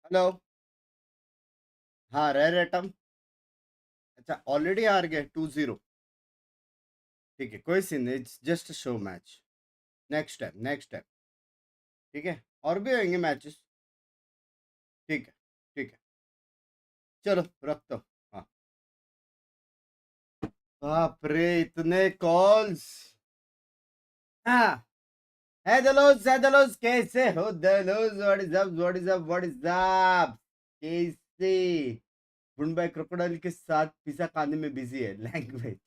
Hello. हाँ, rare atom. अच्छा, already हार गए 2-0। ठीक है, कोई सीन नहीं, it's just show match. Next time, next time. ठीक है, और भी होंगे मैचेस। ठीक है, ठीक है, चलो रखता हूँ। हाँ। बाप रे, इतने कॉल्स। हाँ। है दलोज, है दलोज, कैसे हो दलोज? What is up, what is up, what is up? कैसे? मुंबई क्रोकोडाइल के साथ पिज्जा खाने में बिजी है। लैंग्वेज।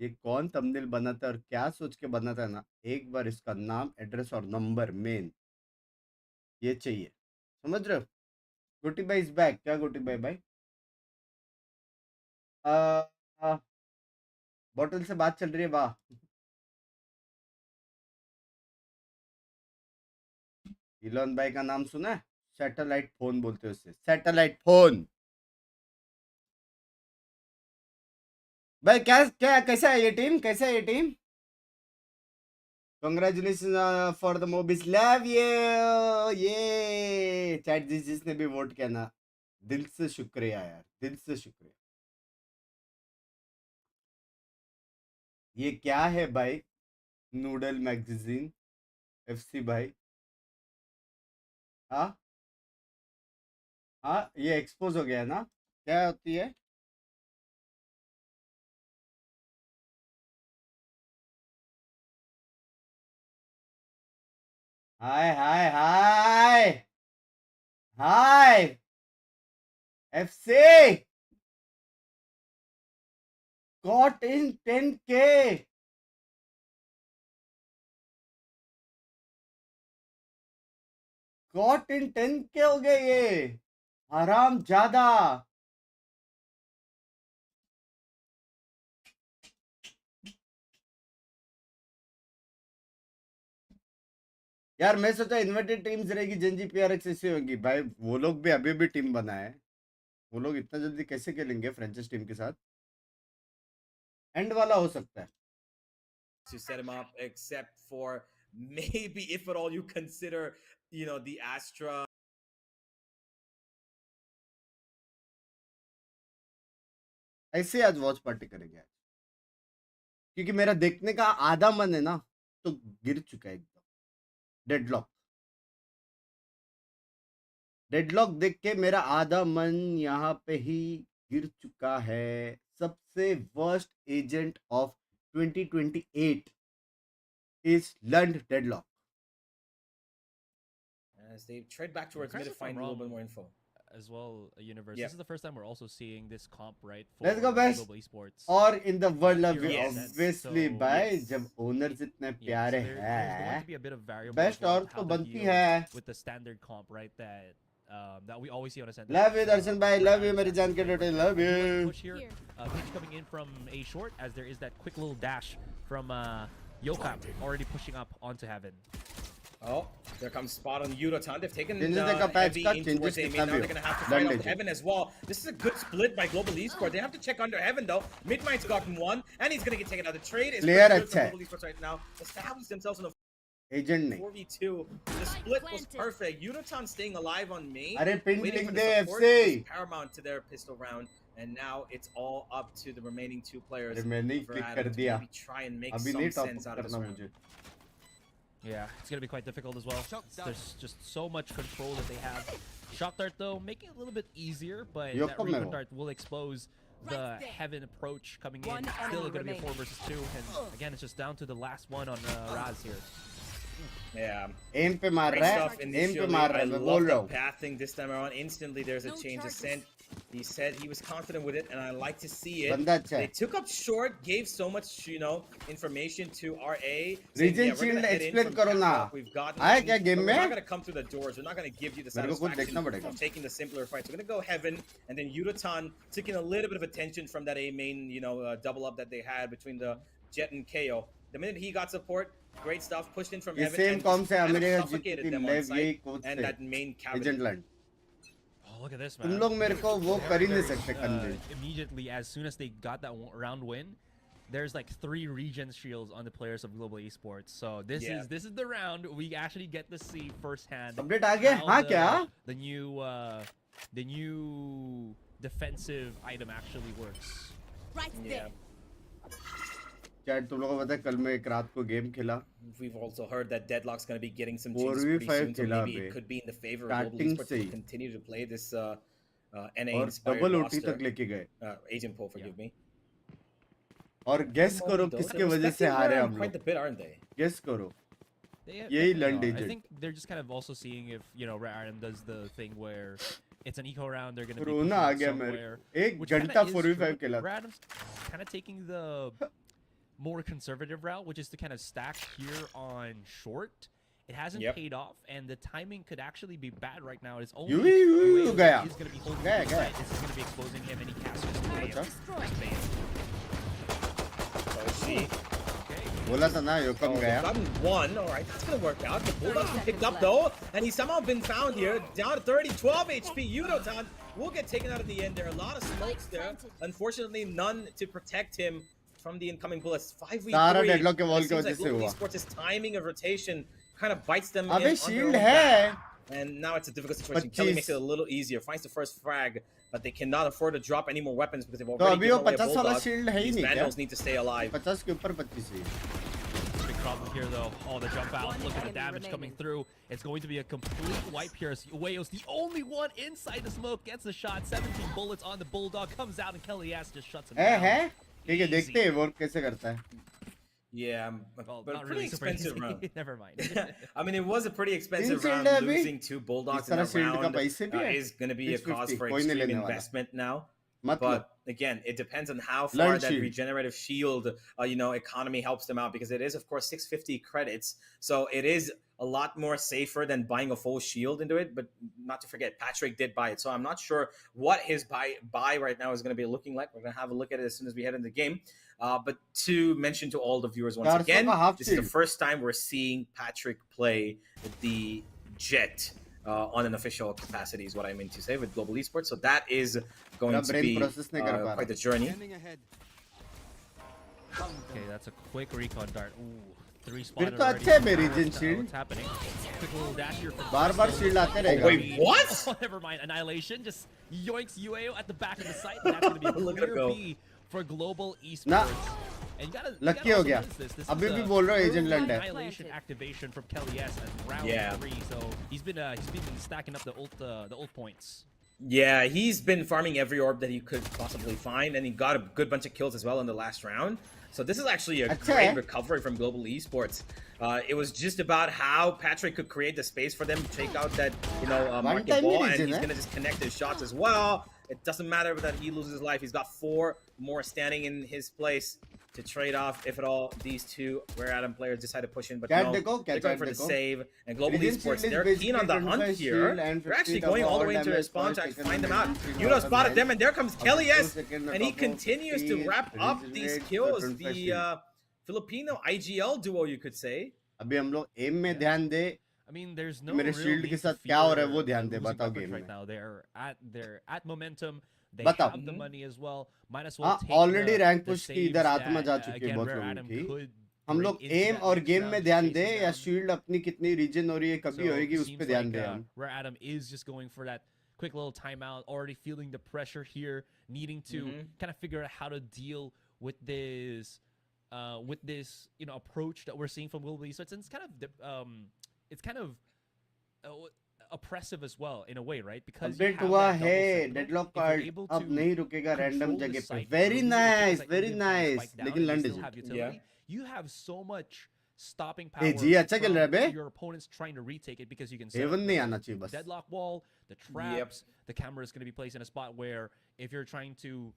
ये कौन थंबनेल बनाता है और क्या सोच के बनाता है ना, एक बार इसका नाम, एड्रेस और नंबर मेन ये चाहिए। समझ रहे हो? गोटी भाई इज बैक। क्या गोटी भाई भाई? बॉटल से बात चल रही है, वाह। इलॉन भाई का नाम सुना है? सैटेलाइट फोन बोलते हैं उसे, सैटेलाइट फोन। भाई क्या क्या कैसा है ये टीम? कैसा है ये team? Congratulation for the मोबिस, love ये चैट जिसने भी वोट किया ना, दिल से शुक्रिया यार, दिल से शुक्रिया। ये क्या है भाई? नूडल मैगजीन, एफसी भाई। हाँ। हाँ, ये एक्सपोज हो गया है ना? क्या होती है? Hi hi hi hi. FC got in 10K। Got in 10K हो गए ये। हराम ज्यादा। यार मैं सोचा इन्वर्टेड टीम्स रहेगी, जेनजी पीआरएक्स ऐसी होगी भाई, वो लोग भी अभी भी टीम बनाए। वो लोग इतना जल्दी कैसे खेलेंगे फ्रेंचाइज टीम के साथ? एंड वाला हो सकता है। To set him up, except for maybe if at all you consider, the Astra. ऐसे आज वॉच पार्टी करेंगे आज, क्योंकि मेरा देखने का आधा मन है ना, तो गिर चुका है एकदम। डेडलॉक। डेडलॉक देख के मेरा आधा मन यहाँ पे ही गिर चुका है। सबसे worst agent of 2028 is learned deadlock. As they tread back towards mid to find a little bit more info. As well, Universe. Yep. This is the first time we're also seeing this comp, right? For let's go best Global Esports. और in the world of Yes. Obviously So, भाई, yes. जब owners इतने Yeah, प्यारे so there's going हैं, to be a bit of variable best as well और with तो how they बनती deal है। with the standard comp, right? That we always see on Ascent. Love you Darshan भाई, love you मेरी जान के डोटे, लव I do like the you. push here. Binks coming in from A short as there is that quick little dash from Yokam already pushing up onto Heaven. Oh, there comes spot on Yudotan. They've taken Changes का patch heavy का in changes towards A main. कितना Now भी they're हो, going to have to done find out लीजिए। Heaven as well. This is a good split by Global Esports. They have to check under Heaven though. Midnight's gotten one, and he's going to get taken out. The trade is Player pretty good अच्छा from है, Global Esports right now. Established themselves in a agent नहीं। 4v2. The split was perfect. Yudotan staying alive on main. अरे pin Waiting लिख for they the support FC. was paramount to their pistol round. And now it's all up to the remaining two players अरे मैंने ही for click Adam कर to दिया, maybe try and make अभी some नहीं top sense up out of this करना round. मुझे। Yeah, it's going to be quite difficult as well. There's just so much control that they have. Shock Dart, though, making it a little bit easier, but yo that कब मैं Recon वो? Dart will expose the Heaven approach coming in. Still going to be a 4 versus 2, and again, it's just down to the last one on Raz here. Yeah. एम पे मार Great रहा stuff है, M initially. पे मार रहा I है, मैं love बोल रहा the हूँ। pathing this time around. Instantly, there's a change. Ascent. He said he was confident with it, and I like to see it. बंदा अच्छा They है। took up short, gave so much, information to RA, saying, reason yeah, we're shield gonna head in explain from करो ना, catwalk. We've gotten आया one, क्या game but we're not में? gonna come through the doors. We're not gonna give you the मेरे को कुछ satisfaction देखना पड़ेगा। of taking the simpler fights. We're gonna go Heaven, and then Yudotan taking a little bit of attention from that A main, double up that they had between the Jet and KO. The minute he got support, great stuff, pushed in from ये Heaven same and com just से kind of America जीती suffocated थी, them on लेव यही site coach and से that main cavity. Agent land. Oh, look at this, तुम man. लोग मेरे को वो कर ही नहीं सकते convince. Immediately, as soon as they got that round win, there's like 3 regen shields on the players of Global Esports. So this is the round we actually get to see firsthand update आ गया how हाँ क्या the new defensive item actually works. Right there. Chat तुम लोगों को पता है कल मैं एक रात को गेम खेला We've also heard that Deadlock's going to be getting some 4v5 changes pretty soon, so खेला maybe बे it could be in the favor of Global starting Esports से to ही continue to play this NA और inspired double OT roster. तक लेके गए Agent Pool, forgive me. और guess करो Though, किसके they're वजह से respecting हारे Rare हम quite लोग a bit, aren't they? Guess करो They यही no, लंड I agent think they're just kind of also seeing if, you know, Rare Adam does the thing where it's an eco round, they're going to be रोना आ pushing गया मेरे somewhere. को एक Which kinda घंटा is 4v5 true. खेला Rare Adam's kind of taking the more conservative route, which is to kind of stack here on short. It hasn't paid off, and the timing could actually be bad right now. It's only यूं गया is going to be holding गया the गया side. This is going to be exposing him, and he casts his अच्छा So she बोला था ना यो कम गया gotten one. All right, that's going to work out. The Bulldog's been picked up though, and he's somehow been found here. Down to 30, 12 HP. Yudotan will get taken out at the end. There are a lot of smokes there. Unfortunately, none to protect him from the incoming bullets. 5v3. सारा deadlock के wall It की seems वजह like से Global हुआ Esports' timing of rotation kind of bites them अबे in on their shield own है back. And now it's a difficult situation. Kelly makes it a little easier. Finds the first frag, but they cannot afford to drop any more weapons because they've तो already अभी वो given away a 50 वाला bulldog. Shield है ही These नहीं क्या Vandals need to stay alive. 50 के ऊपर 25 ही Big problem here, though. Oh, the jump out. Look at the damage coming through. It's going to be a complete wipe here. Wayo's the only one inside the smoke. Gets the shot. 17 bullets on the Bulldog. Comes out, and Kelly S just shuts him down. है ठीक है देखते हैं वो कैसे करता है Yeah, Well, but a not pretty really super expensive easy. round. Never mind. I mean, it was a pretty expensive Tin round. shield है अभी? Losing 2 bulldogs इस in तरह that shield का round पैसे भी है? is going to be a 650, cause for कोई नहीं extreme लेने वाला। investment now. मतलब But again, it depends on how far Learn that shield. regenerative shield, economy helps them out, because it is, of course, 650 credits. So it is a lot more safer than buying a full shield into it. But not to forget, Patrick did buy it. So I'm not sure what his buy right now is going to be looking like. We're going to have a look at it as soon as we head into the game. But to mention to all the viewers once 400 again, का half this is the shield। first time we're seeing Patrick play the Jet on an official capacity, is what I meant to say, with Global Esports. So that is going to brain be process नहीं कर पा quite रहा। the journey. Okay, that's a quick recon dart. Ooh, 3 फिर spotted तो already. अच्छे है मेरी जिन What's shield happening? Quick little dash here from बार-बार शील्ड आते रहेगा wait, what? Oh, never mind. Annihilation just yoinks UAO at the back of the site. And that's going to be a Look at it clear go. B for Global Esports. ना And you gotta, lucky हो गया अभी भी बोल रहा हूँ agent land है Annihilation activation from Kelly S at round Yeah. 3. So he's been stacking up the ult points. Yeah, he's been farming every orb that he could possibly find, and he got a good bunch of kills as well in the last round. So this is actually a अच्छा great है recovery from Global Esports. It was just about how Patrick could create the space for them to take out that, market time ball, he and region he's है going to just connect his shots as well. It doesn't matter that he loses his life. He's got 4 more standing in his place to trade off, if at all, these two Rare Adam players decide to push in. But Cat no, देखो they're क्या going chat for the देखो save. And Global Regen Esports, shield is they're keen on the basically hunt 25 here. shield and They're actually 50 going all the all way into damage their spawn per to second find them and out. 15 Yudo per spotted them, second. and there comes Up to Kelly 2 S, seconds and he top of continues to 15 wrap up these regenerate kills. 25 The shield Filipino IGL duo, you could say. अभी हम लोग M में ध्यान दे I mean, there's no मेरे real shield need के to साथ क्या हो रहा है fear, वो ध्यान दे losing बताओ weapons गेम right में now. They're at momentum. They बताओ have the money as well. Might as well हाँ take already rank the push की saves इधर आत्मा जा that, चुकी है again, बहुत Rare लोगों Adam की could हम bring लोग into एम that और next गेम round में to ध्यान chase दे them या down. शील्ड अपनी कितनी रीजन हो रही है कभी So होएगी it उस पे seems ध्यान like दे हम Rare Adam is just going for that quick little timeout, already feeling the pressure here, needing to kind of figure out how to deal with this approach that we're seeing from Global Esports. And it's kind of oppressive as well in a way, right? Because you update have हुआ that double है sentinel, deadlock if you're card able अब to नहीं रुकेगा random control the जगह पे site, very remove the nice site, very even if you nice spike down लेकिन and you लंड still have utility, Yeah. you have so much stopping a power जी अच्छा खेल रहा है from बे your opponents trying to retake it, because you can set Haven up नहीं the आना चाहिए बस deadlock wall, the traps, the camera is going to be placed in a spot where if you're trying to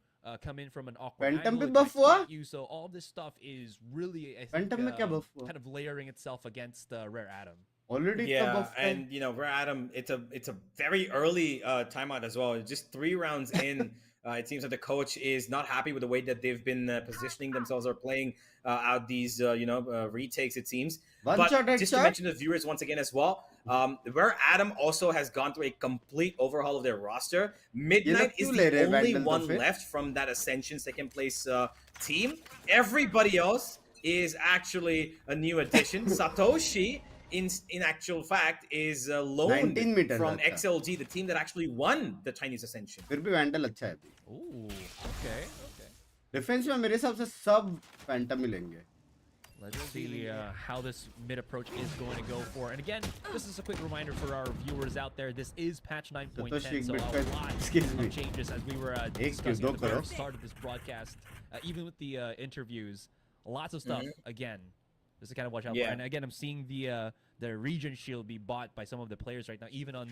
come in from an awkward Phantom angle, भी it might buff हुआ? spot you. So all this stuff is really, I think, Phantom में क्या buff हुआ? kind of layering itself against Rare Adam. Already इतना Yeah, बफ है and Rare Adam, it's a very early timeout as well. Just 3 rounds in It seems that the coach is not happy with the way that they've been positioning themselves or playing out these retakes. It seems. One But shot, just to headshot. mention the viewers once again as well, where Adam also has gone through a complete overhaul of their roster. Midnight is क्यों ले रहे the हैं only Vandal तो one फिर? left from that Ascension second place team. Everybody else is actually a new addition. Satoshi, in actual fact, is loaned 19 meters from अच्छा. XLG, the team that actually won the Chinese Ascension. फिर भी Vandal अच्छा है अभी. Ooh, okay, okay. Defence में मेरे हिसाब से सब फैंटम मिलेंगे. Let's see how this mid approach is going to go for. And again, this is a quick reminder for our viewers out there. This is patch 9.10, so a lot of changes as we were discussing at the very start of this broadcast. Even with the interviews, lots of stuff. Again, just to kind of watch out for. And again, I'm seeing the region shield be bought by some of the players right now, even on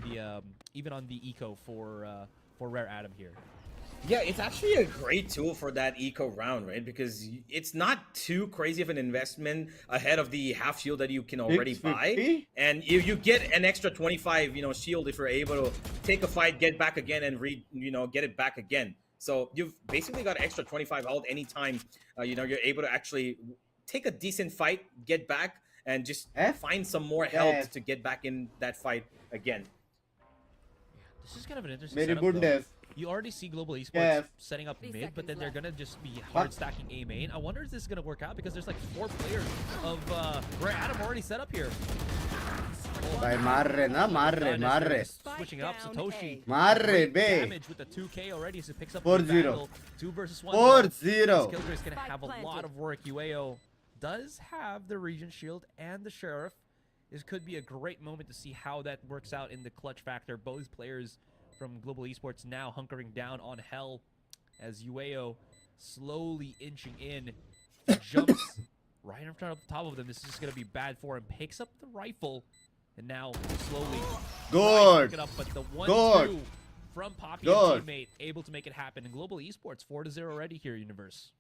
the eco for Rare Adam here. Yeah, it's actually a great tool for that eco round, right? Because it's not too crazy of an investment ahead of the half shield that you can already buy, and you get an extra 25, shield if you're able to take a fight, get back again, and get it back again. So you've basically got extra 25 health anytime, you're able to actually take a decent fight, get back, and just find some more health to get back in that fight again. This is kind of an interesting setup, you already see Global Esports setting up mid, but then they're going to just be hard stacking A main. I wonder if this is going to work out because there's like 4 players of Rare Adam already set up here. भाई मार रहे ना, मार रहे. Switching up, Satoshi. मार रहे बे. Damage with the 2K already, so picks up 4-0. 2 versus 1. 4-0. Skilljoy's going to have a lot of work. UAO does have the Regent Shield and the Sheriff. This could be a great moment to see how that works out in the clutch factor. Both players from Global Esports now hunkering down on Hell as UAO slowly inching in. Jumps right in front of the top of them. This is just going to be bad for him. Picks up the rifle and now slowly good. Pick it up, but the 1-2 from Poppy and teammate able to make it happen. And Global Esports 4-0 already here, Universe.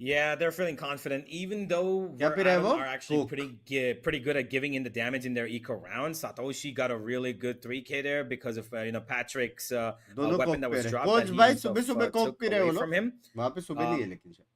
Yeah, they're feeling confident, even though Adam are actually pretty good at giving in the damage in their eco round. Satoshi got a really good 3K there because of Patrick's weapon that was dropped that took away from him.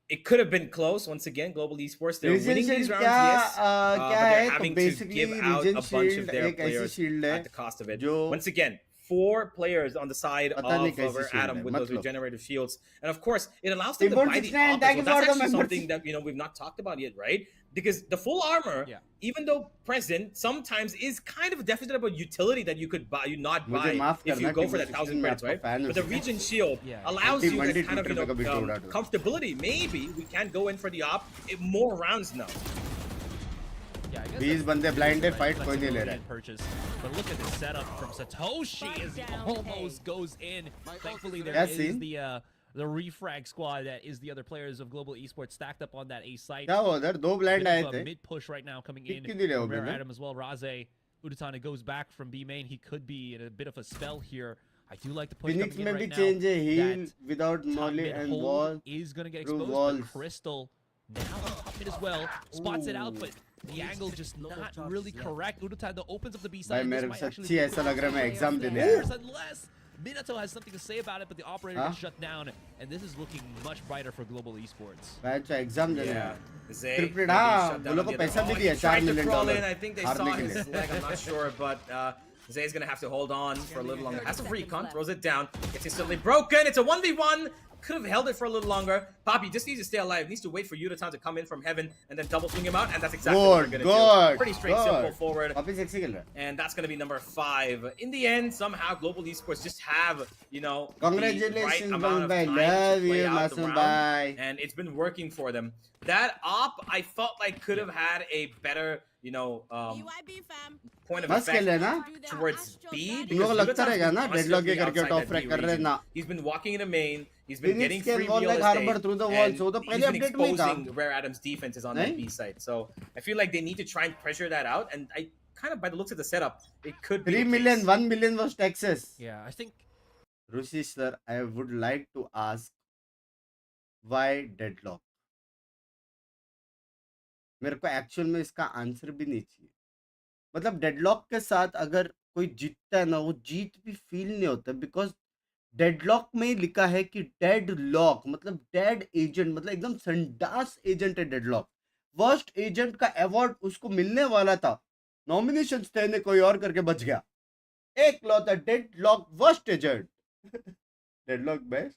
It could have been close. Once again, Global Esports, they're winning these rounds, yes, but they're having to give out a bunch of their players at the cost of it. Once again, 4 players on the side of Adam with those regenerative shields. And of course, it allows them to buy the op. Well, that's actually something that we've not talked about yet, right? Because the full armor, even though present, sometimes is kind of a deficit of a utility that you could buy, not buy if you go for that 1,000 credits, right? But the Regent Shield allows you that kind of comfortability. Maybe we can go in for the op more rounds now. 20 बंदे blinded fight कोई नहीं ले रहा है. But look at the setup from Satoshi as he almost goes in. Thankfully there is the refrag squad that is the other players of Global Esports stacked up on that A site. क्या हुआ उधर 2 blind आए थे. Mid push right now coming in. Rare Adam as well. Raze Udatana goes back from B main. He could be in a bit of a spell here. I do like the push Binks coming in right now. change heal without molly and wall is going to get exposed. But Crystal now on top mid as well. Spots it out, but the angle just not really correct. Udatana opens up the B side. मेरे को सच्ची ऐसा लग रहा है मैं exam देने आया. Unless Minato has something to say about it, but the operator gets shut down, and this is looking much brighter for Global Esports. अच्छा एग्जाम देने आया. Scripted, वो लोग को पैसा भी दिया $4 million. I think they saw his leg. I'm not sure, but Zay's gonna have to hold on for a little longer. Has a recon, throws it down. It's instantly broken. It's a 1v1. Could have held it for a little longer. Poppy just needs to stay alive. Needs to wait for Udatana to come in from heaven and then double swing him out, and that's exactly what we're gonna do. Pretty straight, simple forward. And that's gonna be number 5. In the end, somehow Global Esports just have, congratulations, the right amount of time to play out the round, and it's been working for them. That op, I felt like could have had a better, point of effect towards speed. He's been walking in a main. He's been getting free real estate. Through the wall, so he's been exposing Rare Adam's defenses on that B side. So I feel like they need to try and pressure that out. And I kind of, by the looks of the setup, it could be 3 million, 1 million was Texas. Yeah, I think. Rushi sir, I would like to ask, why deadlock? मेरे को actual में इसका answer भी नहीं चाहिए. मतलब deadlock के साथ अगर कोई जीतता है ना, वो जीत भी फील नहीं होता, बिकॉज डेडलॉक में लिखा है कि डेड लॉक मतलब डेड एजेंट, मतलब एकदम संडास एजेंट है डेडलॉक। वर्स्ट एजेंट का अवार्ड उसको मिलने वाला था, नॉमिनेशन थे ने कोई और करके बच गया। एक लौता Deadlock worst agent. Deadlock best.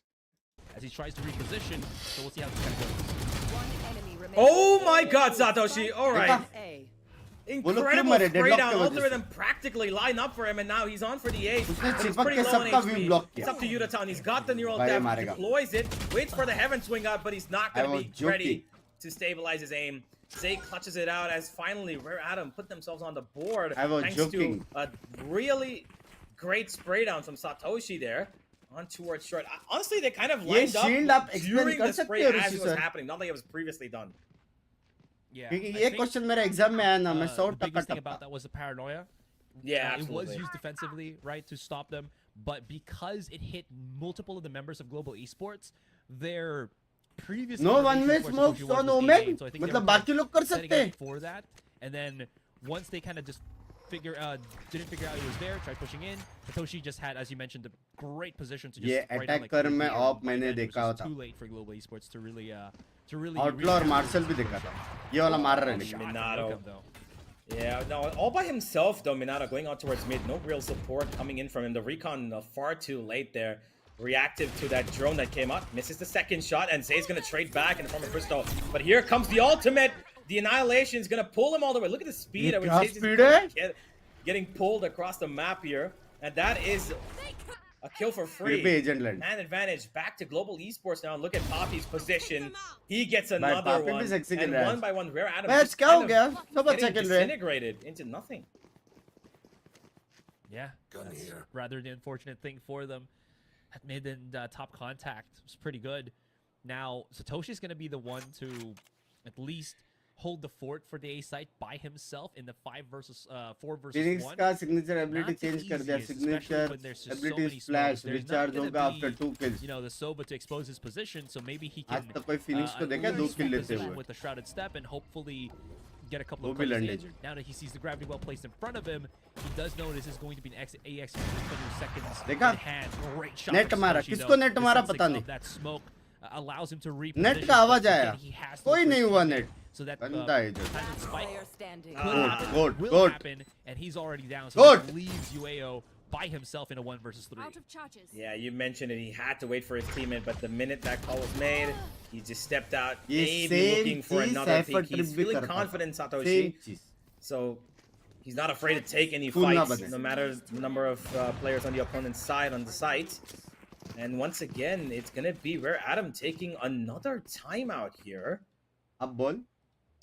as he tries to reposition. So we'll see how this kind of goes. One enemy remaining. Oh my God, Satoshi! All right, देखा? A. incredible मरे, spray deadlock down. के All वजह three of से। them practically line up for him, and now he's on for the ace. उसने But he's चिपक pretty के low on सबका HP. view block किया। It's up to Yutatown. He's got the neural भाई, depth, मारेगा। deploys it, waits for the heaven swing out, but he's not I going to was be joking. ready to stabilize his aim. Zay clutches it out as finally Rare Atom put themselves on the board I was thanks joking. to a really great spray down from Satoshi there. On towards short. Honestly, they kind of lined shield up आप explain during कर the सकते spray हो, as Rishi it was sir? happening, not like it was previously done. Yeah. क्योंकि I ये think, question मेरे exam में आया ना, मैं 100 the biggest thing टका about that was the paranoia. Yeah, It was absolutely. used defensively, right, to stop them. But because it hit multiple of the members of Global Esports, their previous No motivation one-way for smokes Satoshi was on was Omen? A-Main, so I think they मतलब were kind बाकी of लोग कर setting सकते up हैं। for that. And then once they kind of just didn't figure out he was there, tried pushing in. Satoshi just had, as you mentioned, a great position to just ये right attack on, like, कर mid में air, op but मैंने then it was देखा just था। too late for Global Esports to really outlaw और react martial to भी the देखा था, situation. ये वाला मार रहा है Shot लेकिन। from Minato. Lookup, though. Yeah, no, all by himself though. Minato going out towards mid, no real support coming in from him. The recon far too late there. Reactive to that drone that came up, misses the second shot, and Zay's gonna trade back in the form of Crystal. But here comes the ultimate. The Annihilation is gonna pull him all the way. Look at the speed at which क्या Zay's speed है? getting pulled across the map here, and that is a kill for free. फिर भी agent land. Man advantage back to Global Esports now. Look at Poppy's position. He gets भाई another पापी भी one, sexy खेल and रहा है। one by one, Rare Atom match just क्या हो kind गया? of सब अच्छा getting खेल रहे हैं। disintegrated into nothing. Yeah, that's rather the unfortunate thing for them. That made the top contact. It was pretty good. Now, Satoshi's going to be the one to at least hold the fort for the A site by himself in the 4 versus Phoenix 1. का signature ability Not the change कर दिया, easiest, especially signature when there's just so ability many splash smokes. There's not recharge gonna होगा after be, 2 kills. you know, the Soba to expose his position, so maybe he आज can तक कोई Phoenix को देखा 2 किल लेते position हुए। with the shrouded step and hopefully get a couple वो of भी credits लंडे in. Now that he sees the gravity well placed in front of him, he does know this is going to be an AX 20 seconds देखा? in hand. Great shot. Net from मारा, Satoshi, किसको though. Net The मारा sensing पता of नहीं। that smoke allows him to reposition. Net का आवाज but आया, again, he has to कोई first नहीं हुआ teammate, नेट। so that गंदा agent. kind of spike Player standing. could Good, happen, good, will good. happen, and he's already down. So Good. that leaves UAO by himself in a 1 versus 3. Out of charges. Yeah, you mentioned it. He had to wait for his teammate, but the minute that call was made, he just stepped out, ये maybe same looking for चीज another सैफर peek. Trip He's भी feeling करता था। confident, same Satoshi. चीज। So he's not afraid to take any Full ना fights, बने। no matter the number of players on the opponent's side on the site. And once again, it's gonna be Rare Atom taking another timeout here. अब बोल।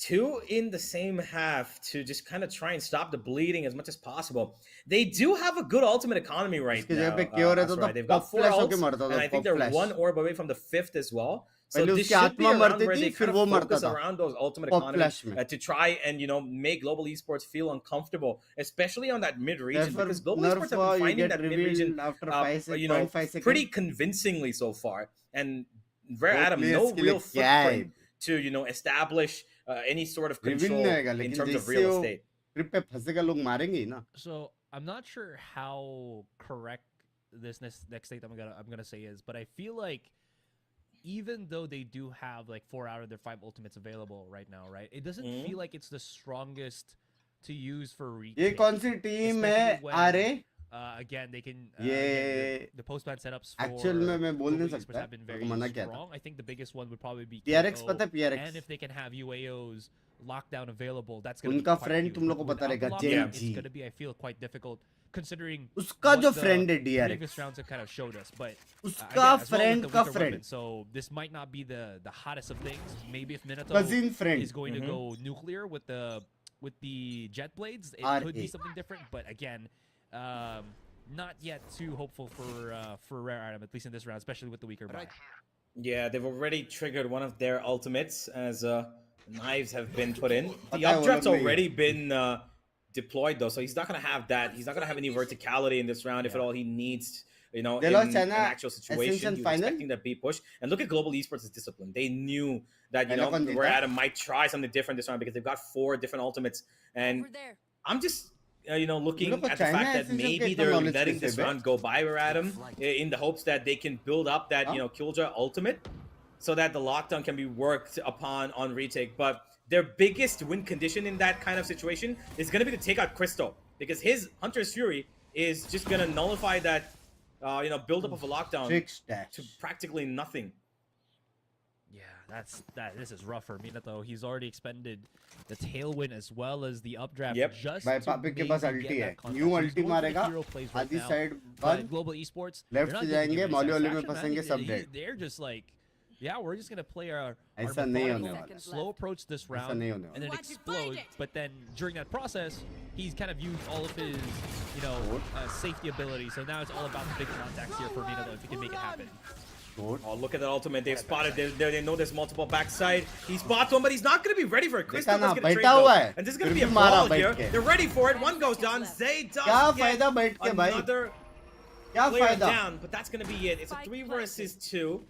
2 in the same half to just kind of try and stop the bleeding as much as possible. They do have a good ultimate economy right इसके now. जगह पे क्यों रहता Asrai. था, They've got pop 4 flash होके ults, मरता था, and I think pop they're flash। 1 orb away from the 5th as well. So पहले this उसकी should be आत्मा around मरती where थी, they फिर kind वो of मरता focus था। around those ultimate Pop economy flash में। to try and, you know, make Global Esports feel uncomfortable, especially on that mid region, Therefore, because Global nerf Esports have been you finding get that mid region, revealed after 5 you know, 0.5 seconds। pretty convincingly so far. And Rare वो Atom, players no के लिए real क्या है? footprint to, you know, establish any sort of reveal control नहीं आएगा, in लेकिन terms of जैसे real वो estate. ट्रिप पे फंसेगा लोग मारेंगे ही ना। So I'm not sure how correct this next state I'm gonna say is, but I feel like even though they do have like 4 out of their 5 ultimates available right now, right? It doesn't feel like it's the strongest to use for retake. ये कौन सी team है? Especially when, आरे again, they can ये the post-ban setups for actual में मैं बोल नहीं Global सकता, Esports have been तेरे very को मना किया था। strong. I think the biggest one would probably be PRX KO, पता है PRX? and if they can have UAO's lockdown available, that's gonna उनका be quite friend huge. तुम लोग को But पता without रहेगा, the जेल lockdown, जी। it's gonna be, I feel, quite difficult considering उसका what जो the friend है DRX, previous rounds have kind of showed us. But उसका again, as well with friend the का weaker friend, weapon, so this might not be the hottest of things. Maybe if Minato cousin friend, is going to go nuclear with the jet blades, it could be RA. something different. But again, not yet too hopeful for Rare Atom, at least in this round, especially with the weaker buy. Yeah, they've already triggered one of their ultimates as knives have been put in. The पता है वो updraft's लोग नहीं already been deployed though, so he's not gonna have that. He's not gonna have any verticality in this round. If at all, he needs, you know, They in lost an China actual situation, Ascension he was final? expecting that B push. And look at Global Esports' discipline. They knew that, you know, Pehla कौन Rare जीता? Atom might try something different this round because they've got 4 different ultimates. And Over there. I'm just looking लोग को at the China fact that Ascension के maybe इतना they're knowledge letting कैसे this bay? round go by Radam in the hopes that they can build up that, Huh? Killjoy ultimate so that the lockdown can be worked upon on retake. But their biggest win condition in that kind of situation is going to be to take out Crystal, because his Hunter's Fury is just going to nullify that, build up of a lockdown Trick stash. to practically nothing. Yeah, this is rough for Mina though. He's already expended the tailwind as well as the updraft. Yep. Just भाई to पापी के पास maybe अल्टी get है, that contact. New He's अल्टी going for the मारेगा, hero plays right आधी now. Side But बंद, Global Esports, left they're से not giving जाएंगे, him any Molly वाली में satisfaction, man. फंसेंगे, सब dead. They're just like, yeah, we're just gonna play our ऐसा नहीं होने methodical, वाला, slow approach this ऐसा round, नहीं होने and then वाला. explode. But then during that process, he's kind of used all of his, safety ability. So now it's all about the big contacts here for Mina though, if he can make it happen. Oh, look at that ultimate. They've spotted. They know there's multiple backside. He spots one, but he's not going to be ready for it. Crystal देखा ना, is going to trade बैठा हुआ though. है, And this is going to be फिर a भी मारा brawl बैठ here. के. They're ready for it. One goes down. Zay does क्या get फायदा बैठ के भाई? another क्या player फायदा? down, but that's going to be it. It's a 3 versus 2.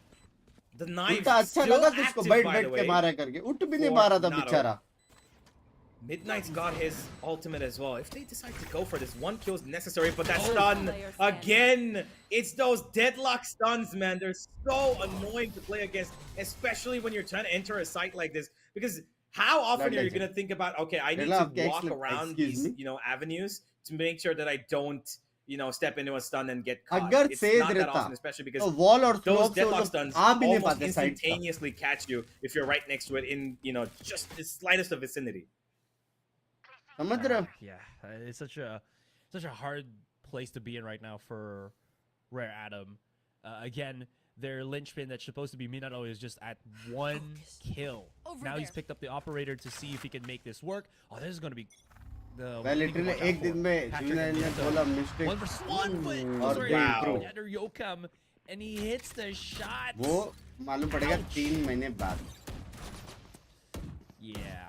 The knife उल्टा अच्छा still लगा तुझको active, बैठ by बैठ the के way. मारा करके, उठ भी नहीं for पा रहा था Nato. बेचारा. Midnight's got his ultimate as well. If they decide to go for this, 1 kill is necessary, but that stun, again, it's those deadlock stuns, man. They're so annoying to play against, especially when you're trying to enter a site like this. Because how often Blood are you legend. going to think about, okay, I need Relax, to walk excellent. around Excuse these, me? avenues to make sure that I don't, step into a stun and get caught. अगर It's says not that रहता often, especially because तो wall और those slope से वो deadlock लोग stuns आ भी नहीं almost पाते साइड का. instantaneously catch you if you're right next to it in, just the slightest of vicinity. समझ रहे हो? Yeah, it's such a hard place to be in right now for Rare Adam. Again, their linchpin that's supposed to be Minato is just at 1 kill. Now he's picked up the operator to see if he can make this work. Oh, this is going to be the मैं literally एक दिन में जुनैन ने बोला mistake 1 versus 1, but और sorry, they wow. improve. Under Yokam, and he hits the shot. वो मालूम पड़ेगा 3 महीने बाद. Yeah.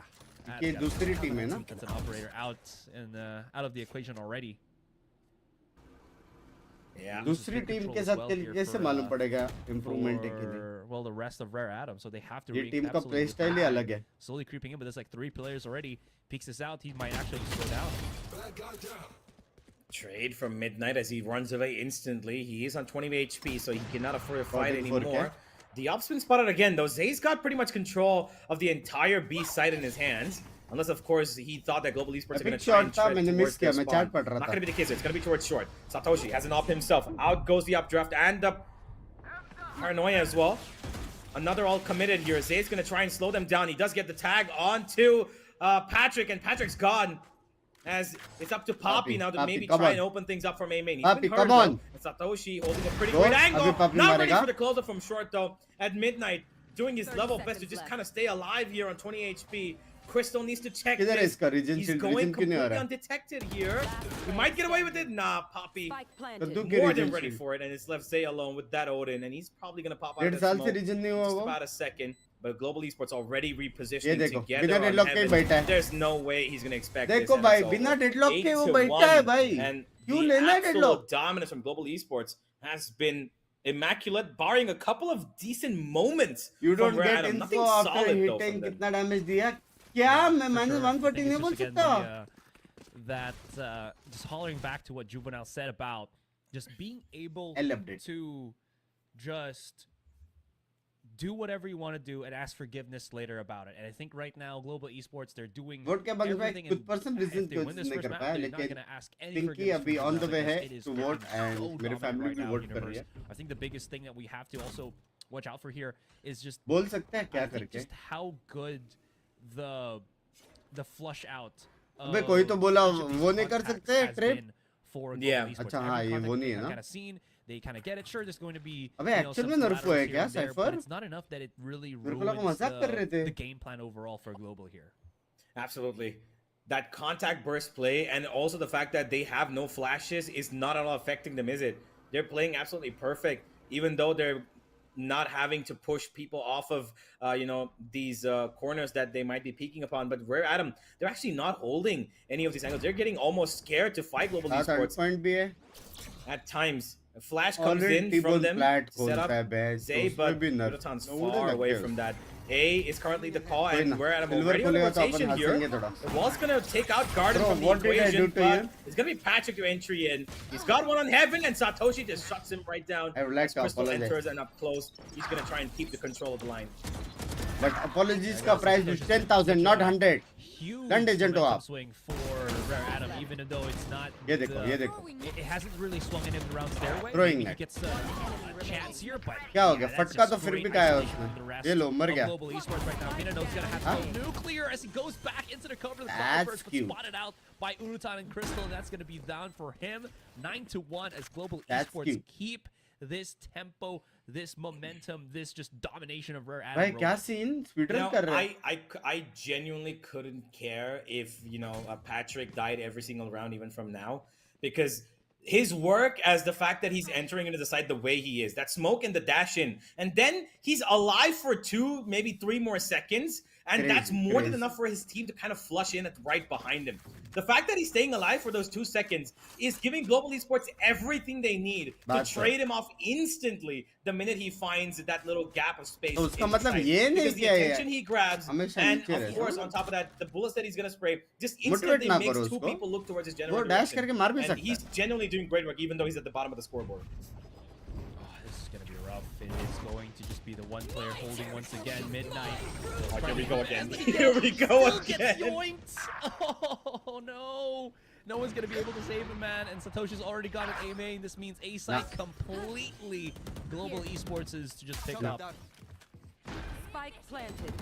कि दूसरी टीम है ना? That's an operator out of the equation already. Yeah. दूसरी टीम के साथ कैसे मालूम पड़ेगा इम्प्रूवमेंट के लिए? Well, the rest of Rare Adam, so they have to ये टीम का absolutely प्ले स्टाइल ही अलग है. slowly creeping in, but there's like 3 players already. Peeks this out, he might actually slow down. Trade from Midnight as he runs away instantly. He is on 20 HP, so he cannot afford to fight 44K. anymore. The up's been spotted again, though. Zay's got pretty much control of the entire B site in his hands. Unless, of course, he thought that Global Esports are going to try and था, tread मैंने towards miss their किया, मैं spawn. chat पढ़ रहा Not था. going to be the case. It's going to be towards short. Satoshi has an op himself. Out goes the updraft and the paranoia as well. Another all committed here. Zay's going to try and slow them down. He does get the tag onto Patrick, and Patrick's gone. As it's up to Poppy now to maybe try and open things up for Main. He's Papi, been come hurt, on. though. And Satoshi holding a pretty Go. great angle. Abhi Papi Not ready marega. for the close-up from short, though. At Midnight, doing his level best to just kind of stay alive here on 20 HP. Crystal needs to check किधर है this. इसका region He's shield? going Region क्यों नहीं आ completely रहा? undetected here. He might get away with it. Nah, Poppy. कद्दू के More region than ready shield. for it, and it's left Zay alone with that Odin, and he's probably going to pop out 1.5 of that साल से smoke region नहीं हुआ just वो. about a second. But Global Esports already ये repositioning देखो, together बिना on deadlock के ही बैठा Heaven. है. There's no way he's going to expect देखो this. and भाई, it's over. बिना deadlock के 8 वो to बैठा है 1, भाई. and क्यों the लेना है absolute deadlock? dominance from Global Esports has been immaculate, barring a couple of decent moments. You don't from Rare get Adam. info Nothing after solid, though, hitting from them. कितना damage दिया. क्या मैं For minus sure. I 140 think नहीं it's बोल just, again, सकता? just hollering back to what Juvenile said about just being able I loved it. to just do whatever you want to do and ask forgiveness later about it. And I think right now, Global Esports, they're doing vote के बाद में everything. कुछ percent If reason they win this नहीं first कर map, पाया, they're not लेकिन going to ask any Pinky forgiveness अभी from on the Juvenile way है because it is to looking vote and so मेरे dominant family right भी now, vote कर रही Universe. है. I think the biggest thing that we have to also watch out for here is just बोल सकते हैं क्या I think करके? just how good the flush out. अबे कोई तो बोला each of these वो नहीं कर contacts सकते has trade? been for Yeah. Global Esports. अच्छा, Every हाँ, ये contact वो that नहीं है they've ना? kind of seen, they kind of get it. Sure, there's going to be अबे you know, actual some में nerf हुआ है collaterals क्या, here and there, Cypher? but it's not enough that it really मेरे को लगा ruins मजाक कर रहे थे. the game plan overall for Global here. Absolutely. That contact burst play and also the fact that they have no flashes is not at all affecting them, is it? They're playing absolutely perfect, even though they're not having to push people off of, these corners that they might be peeking upon. But Rare Adam, they're actually not holding any of these angles. They're getting almost scared to fight Global Esports point भी है. at times. A flash comes Already in T-bone from them. flat Set up खोलता है batch, Zay, तो but उसमें भी nerf. Rotan's उड़ने far लग away गया from उसको. that. A is currently the call, कोई and ना, we're at a silver already on खोलेगा the तो अपन rotation here. हंसेंगे थोड़ा. The wall's gonna take out Garden Bro, from the what did I equation, do to but you? it's gonna be Patrick to entry in. He's got one on Heaven, and Satoshi just shuts him right down. I would like As to Crystal apologize. enters and up close, he's gonna try and keep the control of the line. But apologies का price is 10,000, not 100. Huge Contingent to momentum up. swing for Rare Adam, even though it's not. ये देखो, the- ये देखो. It hasn't really swung in the round their way. Throwing Maybe he net. gets a chance here, but क्या हो गया? that's फटका just तो फिर great भी क्या है isolation उसमें? from the rest ये लो, मर of गया. Global Esports right now. Minano's gonna have Huh? to go nuclear as he goes back into the cover of the That's Cloudburst, but cute. spotted out by Urutan and Crystal, and that's gonna be down for him. 9-1 as Global That's Esports cute. keep this tempo, this momentum, this just domination of Rare Adam. भाई क्या rolling. scene? You Speedrun know, कर रहे हैं. I genuinely couldn't care if, Patrick died every single round, even from now, because his work as the fact that he's entering into the site the way he is, that smoke and the dash in, and then he's alive for 2, maybe 3 more seconds, and that's Crazy, more than crazy. enough for his team to kind of flush in at right behind him. The fact that he's staying alive for those 2 seconds is giving Global Esports everything they need That's to trade him off instantly the minute he finds that little gap of space. तो उसका in the मतलब site. ये नहीं Because the किया है. attention he grabs, हमेशा and नीचे of रहता course, है. on top of that, the bullets that he's gonna spray just Motivate instantly ना makes करो 2 उसको. people look towards his वो general dash direction. करके मार भी And सकता he's है. genuinely doing great work, even though he's at the bottom of the scoreboard. Oh, this is gonna be rough. It is going to just be the one player holding once again. Midnight. Oh, here we go again. As he Here we go still gets again. yoinked. Oh no. No one's gonna be able to save him, man. And Satoshi's already got an A main. This means A site completely Global Esports is to just pick up. Spike planted.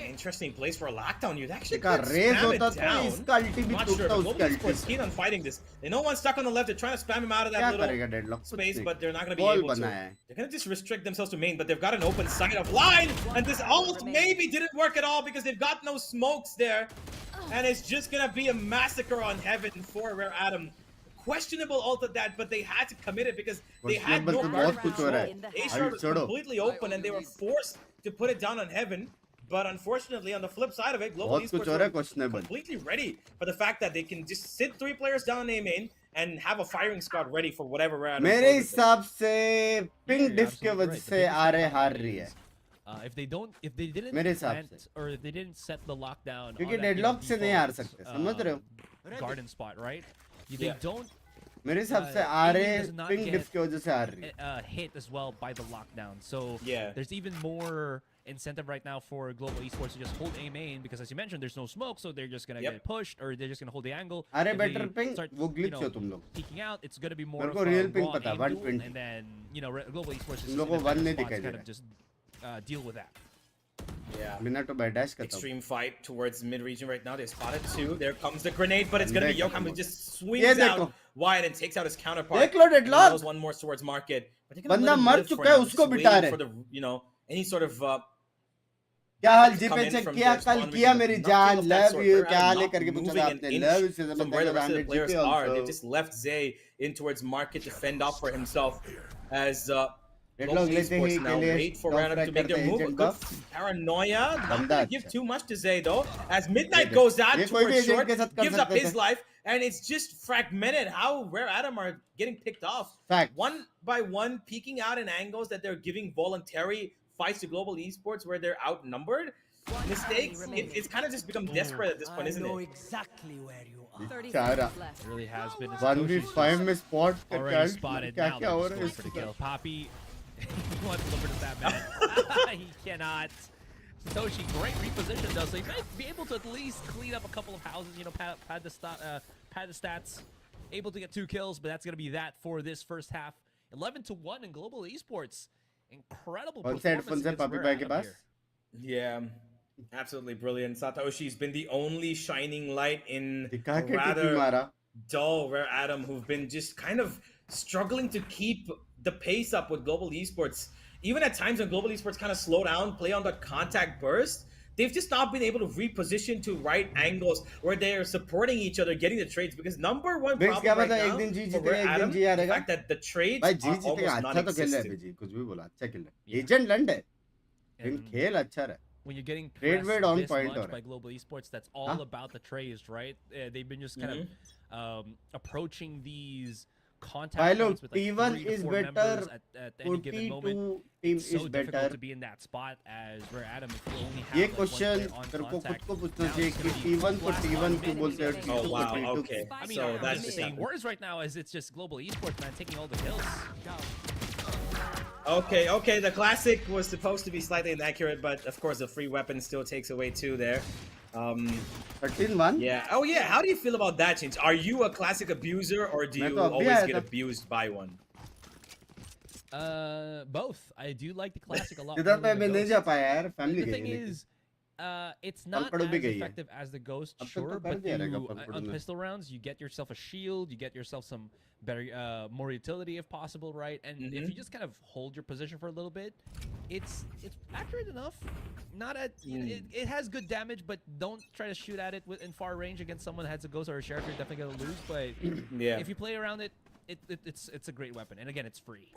Interesting place for a lockdown. You'd actually देखा could raise spam होता it तो down. इसका ulti भी Not sure, टूटता but उसका Global ulti Esports से. keen on fighting this. They know one stuck on the left. They're trying to spam him out of that क्या little करेगा Deadlock? space, but they're not going to be Ball able to. बना है. They're going to just restrict themselves to main, but they've got an open side of line, and this almost maybe didn't work at all because they've got no smokes there, and it's just going to be a massacre on Heaven for Rare Adam. Questionable ult at that, but they had to commit it because they had no Questionable तो guard बहुत कुछ हो रहा control. है. A-Shard was छोड़ो. completely open, and they were forced to put it down on Heaven. But unfortunately, on the flip side of it, Global बहुत कुछ Esports हो रहा है were questionable. completely ready for the fact that they can just sit 3 players down in A main and have a firing squad ready for whatever round. मेरे हिसाब से ping You're डिफ के absolutely वजह right. से The are biggest हार problem रही है. is, if they didn't मेरे हिसाब plant से. or if they didn't set the lockdown क्योंकि on that, डेडलॉक से नहीं हार default, सकते, समझ रहे हो? garden spot, right? They Yeah. don't मेरे हिसाब से Indian are does not ping get- diff की वजह से हार रही है. hit as well by the lockdown. So Yeah. there's even more incentive right now for Global Esports to just hold A main because, as you mentioned, there's no smoke, so they're just gonna Yep. get pushed or they're just gonna hold the angle. अरे If they better ping, start, वो glitch हो तुम लोग. peeking out, it's gonna be more मेरे of को a real ping raw पता, aim 120. duel, and then Global Esports is तुम just लोगों in a को better 1 नहीं spot to दिखाई दे kind रहा of just deal with that. Yeah. बिना तो बाय डैश करता हूं. Extreme fight towards mid region right now. They spotted 2. There comes the grenade, but it's gonna be Yokham who just swings ये out देखो. wide and takes out his counterpart. देख लो And he Deadlock. goes one more towards market. But they're gonna बंदा let him मर live for चुका है, now, उसको just बिठा waiting रहे. for the any sort of क्या हाल come जीपे in चेक from किया their कल spawn किया region, मेरी but जान nothing of that love sort. You Rare क्या Adam हाल है not करके पूछा moving था an आपने inch लव से from where the rest of the 100 players GPay are. They also. just left Zay in towards market to fend off for himself as Deadlock Global लेते ही Esports के now लिए wait for top Random frag to make their करते हैं move. A agent good buff. paranoia. Not बंदा gonna give अच्छा. too much to Zay though. As Midnight देखो, goes out ये कोई भी towards agent short, के साथ कर gives up सकते his थे. life, and it's just fragmented how Rare Adam are getting picked off. Fact. One by one, peeking out in angles that they're giving voluntary fights to Global Esports where they're outnumbered. Mistakes. It's kind of just become desperate at this point, isn't it? exactly where you are. 30 Chara. seconds left. It really has been. 1v5 में spot करके already alt spotted. क्या Now क्या they're हो just रहा है going for the इसके kill. साथ? Poppy, he wants to look at that man. He cannot. Satoshi, great reposition though, so he might be able to at least clean up a couple of houses. Pad the stats. Able to get 2 kills, but that's gonna be that for this first half. 11-1 in Global Esports. Incredible कौन से performance headphones है against पापी Rare भाई के Adam pass? here. Yeah, absolutely brilliant. Satoshi's been the only shining light in दिखा a के टिपी rather मारा. dull Rare Adam, who've been just kind of struggling to keep the pace up with Global Esports. Even at times when Global Esports kind of slow down, play on that contact burst, they've just not been able to reposition to right angles where they're supporting each other, getting the trades. Because number one Binks problem क्या right पता एक now दिन जी for जीतेगा Rare एक दिन Adam, ji the हारेगा. fact that the trades भाई जी are जीतेगा almost अच्छा तो खेल रहा है non-existent. बीजी कुछ भी बोला अच्छा खेल रहा है. Yeah. एजेंट लंड है लेकिन And खेल अच्छा रहा है. when you're getting Trade pressed weight on this point much हो रहा by है. Global Esports, that's all हाँ? about the trades, right? They've been just kind of approaching these contact Philo, points with like T1 3 to is 4 better. members at any given moment. 42 team It's so is difficult better. to be in that spot as Rare Adam if you only ये have like one question player on तेरे को खुद contact. को पूछना Now चाहिए it's कि gonna be T1 को blast T1 on क्यों mid बोलते हैं and Oh T2 को wow, T2 okay. I mean, So I'm that's just just saying, happened. worse right now is it's just Global Esports, man, taking all the kills. Okay. The classic was supposed to be slightly inaccurate, but of course the free weapon still takes away 2 there. 13-1 Yeah. Oh yeah. How do you feel about that change? Are you a classic abuser or do मैं you तो अभी always आया get था abused by one? Both. I do like the classic a lot इधर more पे than मैं the नहीं ghost. जा पाया यार फैमिली The गई thing है लेकिन is, it's पल not पड़ू भी as गई है effective as the ghost, अब तक तो sure, कर but दिया रहेगा you पल पड़ू on ने pistol rounds, you get yourself a shield, you get yourself some better, more utility if possible, right? And if you just kind of hold your position for a little bit, it's accurate enough. Not at it has good damage, but don't try to shoot at it in far range against someone that has a ghost or a sheriff. You're definitely gonna lose. But Yeah. if you play around it, it's a great weapon, and again, it's free.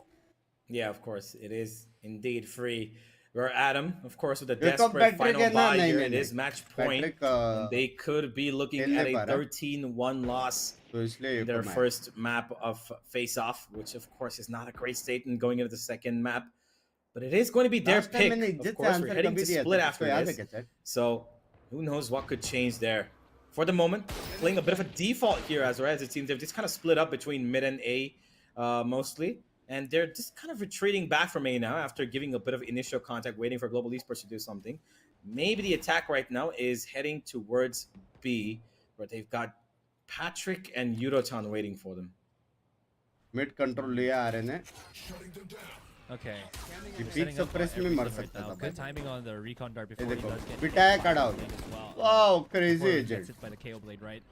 Yeah, of course. It is indeed free. We're Adam, of course, with a ये तो desperate Patrick final है ना buy नहीं here. नहीं It is नहीं match point. Patrick And they could be looking खेल at नहीं a पा रहा 13-1 loss तो इसलिए ये in their कम है first map of face-off, which of course is not a great statement going into the second map. But it is going to be their last time pick. मैंने Of इज्जत से course, we're answer heading कभी to दिया split था after इसको याद है this. क्या chat So who knows what could change there. For the moment, playing a bit of a default here as it seems they've just kind of split up between mid and A mostly. And they're just kind of retreating back from A now after giving a bit of initial contact, waiting for Global Esports to do something. Maybe the attack right now is heading towards B, where they've got Patrick and Yudotan waiting for them. Mid control लिया आ रहे ने Okay. ये They're peak setting up suppress में everything मर right सकता now. था Good भाई timing on the recon dart ये before he देखो does get पिटाया hit cut by out the blade as well. Wow crazy Before he gets agent hit by the KO blade, right?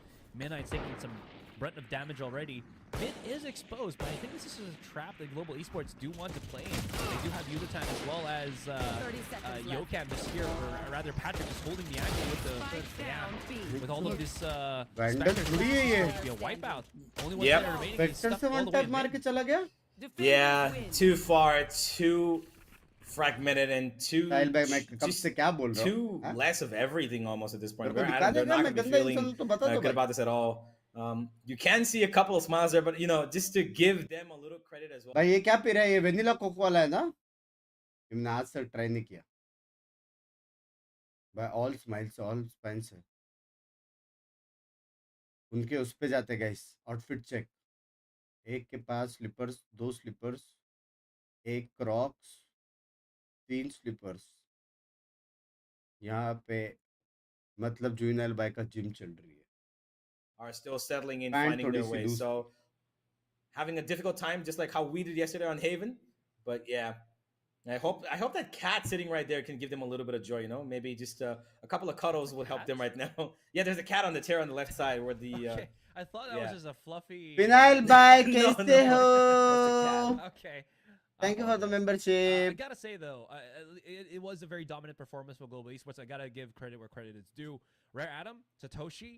Midnight's taking some brunt of damage already. Mid is exposed, but I think this is a trap that Global Esports do want to play in. They do have Yudotan as well as 30 seconds left. Yokam just here, or rather Patrick just holding the angle with the Spike down B. with all of this Vandal Spectre थोड़ी है ये supposed to be a wipeout. Only one Yep. player remaining. He's vector stuck से all one the way tap in मार mid. के चला गया Defenders Yeah, win. too far, too fragmented, and too साहिल भाई मैं कब just से क्या बोल रहा हूँ too हाँ? less of everything almost at this point. मेरे को Where दिखा they're देगा not मैं going to be गंदा feeling इंसान तो बता दो good भाई about this at all. You can see a couple of smiles there, but just to give them a little credit as well. भाई ये क्या पी रहा है ये वेनिला कोको वाला है ना मैंने आज तक ट्राई नहीं किया भाई ऑल स्माइल्स ऑल स्पाइंस है उनके उस पे जाते गाइस आउटफिट चेक एक के पास स्लीपर्स 2 स्लीपर्स एक क्रॉक्स 3 स्लीपर्स यहाँ पे मतलब जूनियल बाय का जिम चल रही है Are still settling in, Pant finding their थोड़ी सी way. loose. So having a difficult time, just like how we did yesterday on Haven. But yeah, I hope that cat sitting right there can give them a little bit of joy. Maybe just a couple of cuddles would help them right now. Yeah, there's a cat on the tear on the left side where the. Okay, I thought that yeah. was just a fluffy. फिनाइल bye No, कैसे no, हो that's a Okay. Thank you for the I membership gotta say though, it was a very dominant performance for Global Esports. I gotta give credit where credit is due. Rare Adam, Satoshi,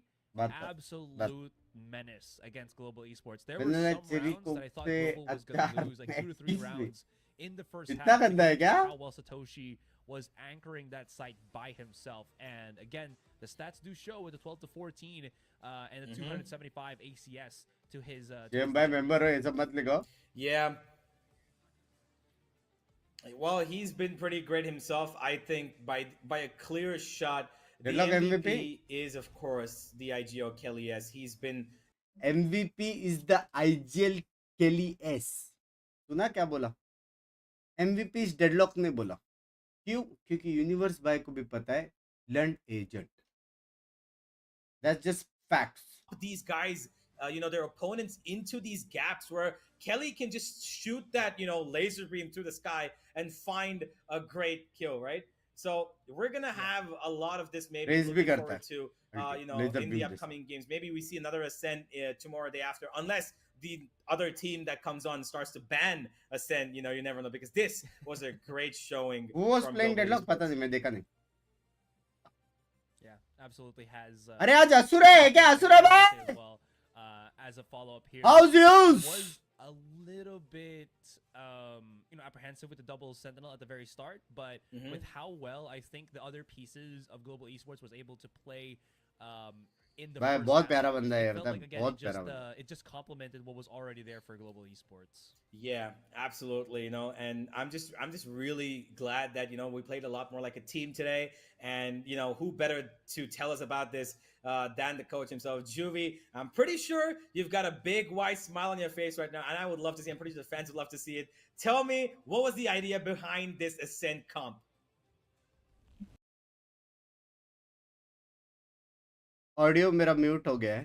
absolute menace against Global Esports. There were मैंने some cherry rounds that I thought से Global was gonna अचार lose, like 2 to 3 में rounds in the first इतना half. गंदा है because क्या? of How well Satoshi was anchoring that site by himself. And again, the stats do show with the 12 to 14 and the 275 ACS to his. GeM भाई member हो ये सब मत लिखो Yeah. Well, he's been pretty great himself. I think by a clear shot. The Deadlock MVP MVP? is, of course, the IGL Kelly S. He's been MVP is the IGL Kelly S सुना क्या बोला MVP is deadlock ने बोला क्यों क्योंकि universe भाई को भी पता है learn agent that's just facts these guys, their opponents into these gaps where Kelly can just shoot that, laser beam through the sky and find a great kill, right? So we're gonna have a lot of this maybe Raise भी looking करता forward to, Laser in beam the जैसा. upcoming games. Maybe we see another Ascent tomorrow, day after, unless the other team that comes on starts to ban Ascent. You never know, because this was a great showing. who was from playing Global deadlock पता Esports. नहीं मैं देखा नहीं Yeah, absolutely has. अरे आज असुर है क्या असुर है भाई As well, as a follow-up here, how's yours was a little bit, apprehensive with the double sentinel at the very start, but with how well I think the other pieces of Global Esports was able to play in the भाई first बहुत half. प्यारा बंदा है It यार, felt था like again बहुत प्यारा बंदा. it just complemented what was already there for Global Esports. Yeah, absolutely. And I'm just really glad that we played a lot more like a team today. And who better to tell us about this than the coach himself, Juvie. I'm pretty sure you've got a big wide smile on your face right now, and I would love to see. I'm pretty sure the fans would love to see it. Tell me, what was the idea behind this Ascent comp? Audio मेरा mute हो गया है.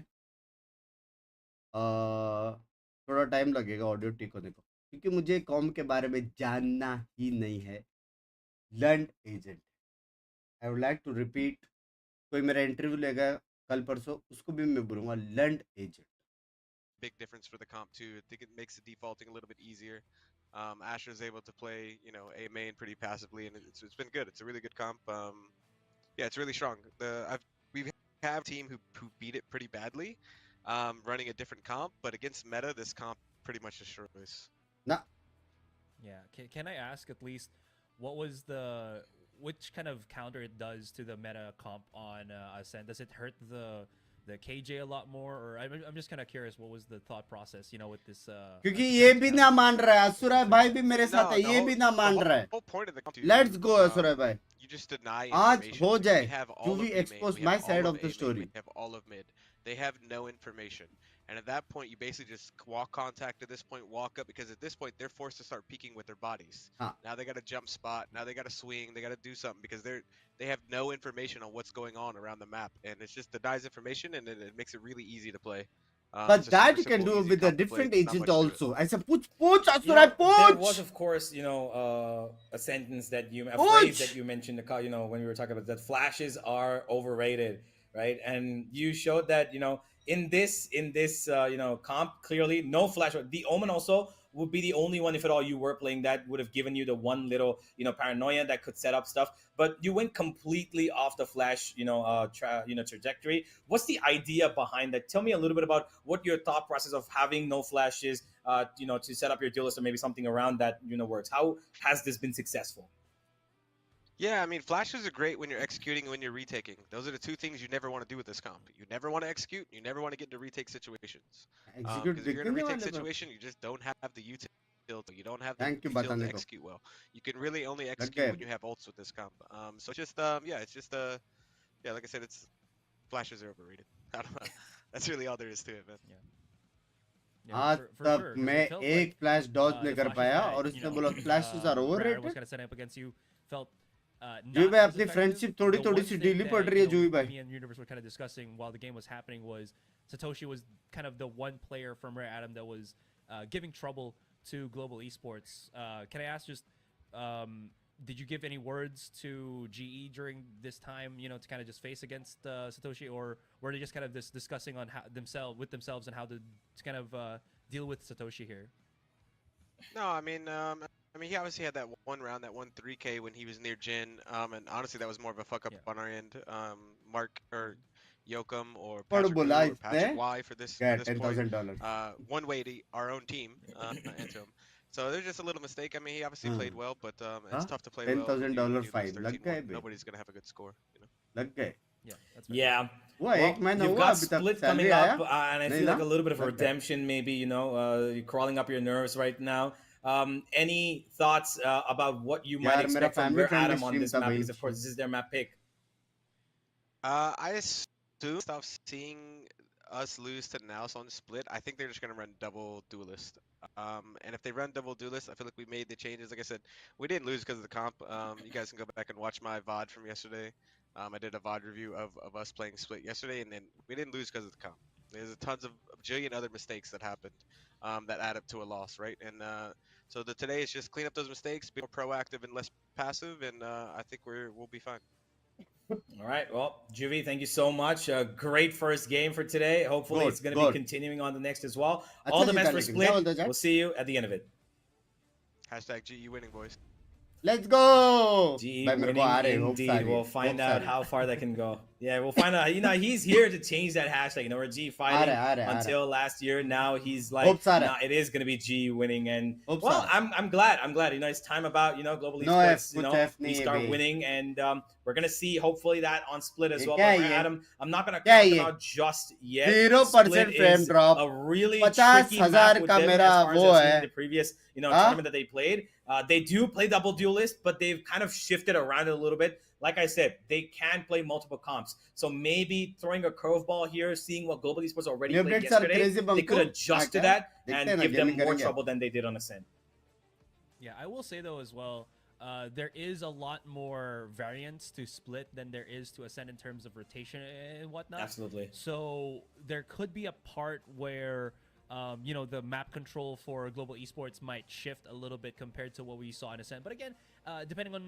थोड़ा time लगेगा audio ठीक होने को, क्योंकि मुझे कॉम के बारे में जानना ही नहीं है. Learn agent, I would like to repeat. कोई मेरा इंटरव्यू लेगा कल परसों, उसको भी मैं बोलूँगा learn agent. Big difference for the comp too. I think it makes the defaulting a little bit easier. Asher is able to play, A main pretty passively, and it's been good. It's a really good comp. Yeah, it's really strong. We have a team who beat it pretty badly, running a different comp, but against meta, this comp pretty much destroys. ना Yeah, can I ask at least what was which kind of counter it does to the meta comp on Ascent? Does it hurt the KJ a lot more, or I'm just kind of curious what was the thought process, with this? क्योंकि ये भी ना मान रहा है, असुरा भाई भी मेरे No, साथ है, the ये भी ना मान रहा है. whole point of the comp too, Let's go, asura भाई. you just deny आज information. हो जाए. We have all Juvi of B main, expose we my have side all of the A main, story. we have all of mid. They have no information. And at that point, you basically just walk contact at this point, walk up, because at this point, they're forced to start peeking with their bodies. Huh. Now they got to jump spot. Now they got to swing. They got to do something because they have no information on what's going on around the map. And it's just denies information, and it makes it really easy to play. But It's a that super you can simple, do easy with a comp to play. different It's not agent much to it. also. I said, push, You Asura, know, there was, push. of course, a sentence that a Ouch! phrase that you mentioned, when we were talking about that flashes are overrated, right? And you showed that, in this, comp, clearly no flash. The Omen also would be the only one, if at all you were playing, that would have given you the one little, paranoia that could set up stuff. But you went completely off the flash, trajectory. What's the idea behind that? Tell me a little bit about what your thought process of having no flashes, to set up your duelist or maybe something around that, works. How has this been successful? Yeah, I mean, flashes are great when you're executing and when you're retaking. Those are the two things you never want to do with this comp. You never want to execute. You never want to get into retake situations. Execute Because if you're in a दिखने retake वाले पर. situation, you just don't have the utility. You don't have the Thank you skill to बताने को. execute well. You can really only गए. execute when you have ults with this comp. So it's just, yeah, like I said, it's flashes are overrated. I don't know. That's really all there is to it, man. Yeah, आज for तक sure, 'cause मैं it felt एक like, flash Dodge the नहीं कर flashes पाया, that, और उसने बोला flashes are Brad was overrated. kind of setting up against you felt Jui not भाई, as अपनी effective. friendship थोड़ी The थोड़ी one सी thing ढीली that, पड़ रही है, जुई भाई. me and Universe were kind of discussing while the game was happening was Satoshi was kind of the one player from Rare Atom that was giving trouble to Global Esports. Can I ask just, did you give any words to GE during this time, to kind of just face against Satoshi, or were they just kind of discussing on how themselves and how to kind of deal with Satoshi here? No, I mean, he obviously had that one round, that 1-3K when he was near Jin, and honestly, that was more of a fuck up on our end. Mark or Yokum or What Patrick, बोला or Patrick इसने? Y for this क्या point. $10,000. One way to our own team into him. So there's just a little mistake. I mean, he obviously played well, but it's tough to play well. when you $10,000 lose fine. लग 13-1. गए बे. Nobody's gonna have a good score. लग गए. Yeah, that's fair. Yeah. हुआ एक महीना you've हुआ got अभी तक split सैलरी coming आया. up, and I नहीं feel ना? like a little bit of a लग गए. redemption, maybe, you're crawling up your nerves right now. Any thoughts about what you might यार मेरा expect from family Rare friendly Atom on stream this था map? भाई. Because, of course, this is their map pick. I assume stop seeing us lose to Naus on split. I think they're just gonna run double duelist. And if they run double duelist, I feel like we made the changes. Like I said, we didn't lose because of the comp. You guys can go back and watch my VOD from yesterday. I did a VOD review of us playing split yesterday, and then we didn't lose because of the comp. There's tons of a bajillion other mistakes that happened that add up to a loss, right? And so today is just clean up those mistakes, be more proactive and less passive, and I think we'll be fine. All right. Well, Juvie, thank you so much. Great first game for today. Hopefully, Good, it's going to be continuing on the next as well. अच्छा All the जीता best for लेकिन. क्या बोलते split. हैं? We'll see you at the end of it. Hashtag GE winning, boys. Let's go. GE भाई मेरे को winning आ रहे hopes आ indeed. रही है. We'll find Hopes आ out रही है. how far that can go. Yeah, we'll find out. You know, he's here to change that hashtag. You know, we're G fighting आ रहा है until last year. Now he's like, Hopes आ रहा nah, है it is gonna be G winning. And Hopes uh well, रहा है I'm glad. I'm glad. You know, it's time about Global no F Esports. कुछ F We नहीं है start bay winning, and we're gonna see hopefully that on Split as ये well. क्या But है we're ये Adam. I'm not gonna क्या है count them ये out just yet. 0% Split frame is drop a really tricky map 50,000 with का them मेरा as far as वो I've seen है in the previous हाँ tournament that they played. They do play double duelist, but they've kind of shifted around it a little bit. Like I said, they can play multiple comps. So maybe throwing a curveball here, seeing what Global Esports already new played updates are yesterday, crazy they could बंकू हाँ adjust to क्या that देखते हैं and ना give them gaming more करेंगे trouble than they did on Ascent. Yeah, I will say though as well, there is a lot more variance to Split than there is to Ascent in terms of rotation and whatnot. Absolutely. So there could be a part where the map control for Global Esports might shift a little bit compared to what we saw in Ascent. But again, depending on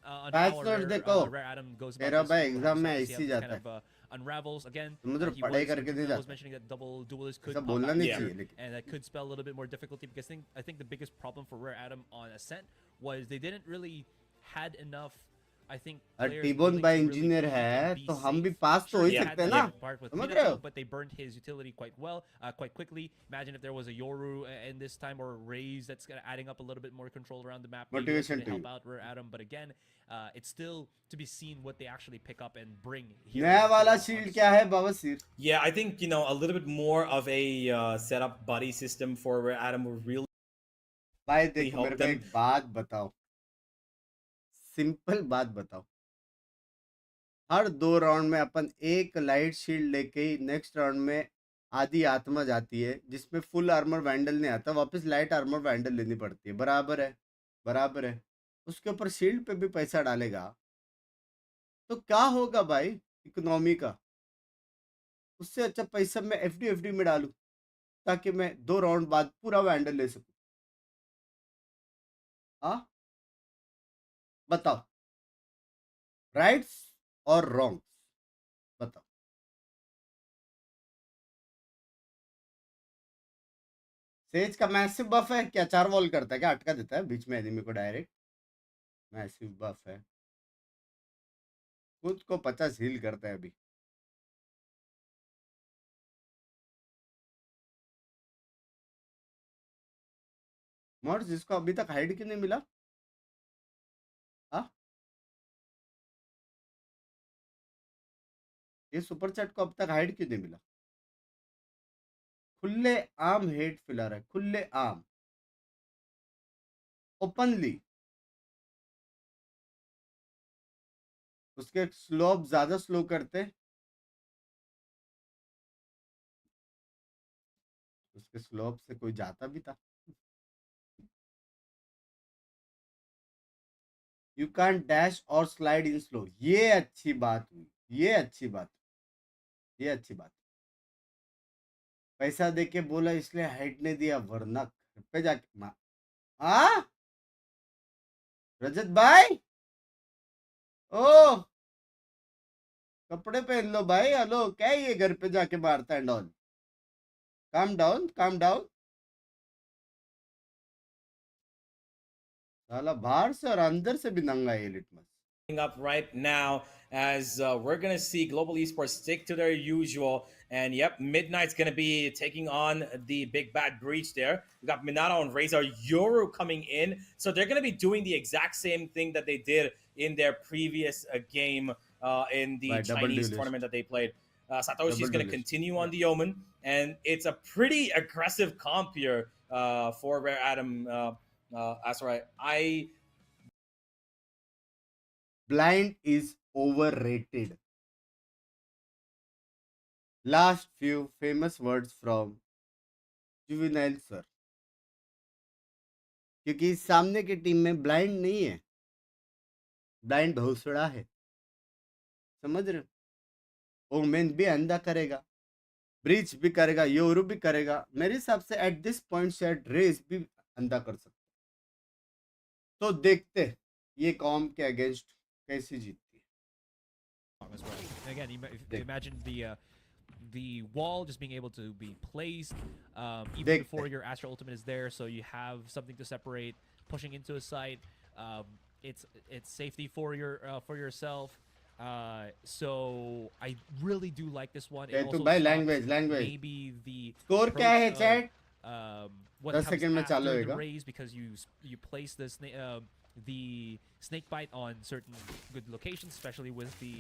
patch how notes Rare, देखो Rare Adam goes about तेरा this, भाई we'll exam have में to ऐसे see he how this जाता kind है of unravels. Again, समुद्र he पढ़ाई was, करके नहीं was जाता mentioning that double duelists could ऐसा pop बोलना out नहीं Yeah. चाहिए here, लेकिन and that could spell a little bit more difficulty because I think the biggest problem for Rare Adam on Ascent was they didn't really had enough. I think अरे players टीबोन willing bye to really engineer peek है and be तो हम भी safe. पास तो Sure, हो he he Yeah, had सकते हैं that ना yeah. part with समझ रहे Minato, हो but they burned his utility quite well, quite quickly. Imagine if there was a Yoru in this time or a Raze that's adding up a little bit more control around the map. Maybe that's motivation going to to help you out Rare Adam, but again, it's still to be seen what they actually pick up and bring here. नया वाला on shield Split. क्या है बवासीर Yeah, I think a little bit more of a setup buddy system for where Adam will really भाई देखो help मेरे को them. एक बात बताओ सिंपल बात बताओ हर 2 राउंड में अपन एक लाइट शील्ड लेके ही नेक्स्ट राउंड में आधी आत्मा जाती है जिसमें फुल आर्मर वैंडल नहीं आता वापस लाइट आर्मर वैंडल लेनी पड़ती है बराबर है उसके ऊपर शील्ड पे भी पैसा डालेगा तो क्या होगा भाई इकोनॉमी का उससे अच्छा पैसा मैं एफडी में डालूं ताकि मैं 2 राउंड बाद पूरा वैंडल ले सकूं हाँ बताओ राइट्स और रॉन्ग्स बताओ सेज का मैसिव बफ है क्या 4 वॉल करता है क्या अटका देता है बीच में एनिमी को डायरेक्ट मैसिव बफ है खुद को 50 हील करता है अभी मॉड्स जिसको अभी तक हाइड क्यों नहीं मिला हाँ ये सुपर चैट को अब तक हाइड क्यों नहीं मिला खुले आम हेट फैला रहा है खुले आम ओपनली उसके स्लोप ज्यादा स्लो करते उसके स्लोप से कोई जाता भी था यू कैन डैश और स्लाइड इन स्लो ये अच्छी बात हुई ये अच्छी बात पैसा दे के बोला इसलिए हाइट नहीं दिया वरना घर पे जाके हाँ रजत भाई ओ कपड़े पहन लो भाई हेलो क्या है ये घर पे जाके मारता है डॉन काम डाउन साला बाहर से और अंदर से भी नंगा है litmus Up right now as we're going to see Global Esports stick to their usual. And yep, Midnight's going to be taking on the big bad breach there. We got Minato and Razor Yoru coming in. So they're going to be doing the exact same thing that they did in their previous game in the Right, double Chinese duelist. tournament that they played. Satoshi's Double going to duelist. continue on the Omen. And it's a pretty aggressive comp here for Rare Adam. That's right. Blind is overrated. Last few famous words from juvenile sir क्योंकि सामने की team में blind नहीं है blind भौसड़ा है समझ रहे women भी अंधा करेगा ब्रीच भी करेगा योरू भी करेगा मेरे हिसाब से एट दिस पॉइंट शायद रेस भी अंधा कर सकता तो देखते ये कॉम के अगेंस्ट कैसी जीतती है As well. And again, imagine the wall just being able to be placed even before your Astra ultimate is there, so you have something to separate. Pushing into a site, it's safety for yourself. So I really do like this one. It Okay, also तो भाई stops language. maybe the Score क्या है approach chat? of what 10 comes second में after चालू the होएगा. raise, because you place the snake bite on certain good locations, especially with the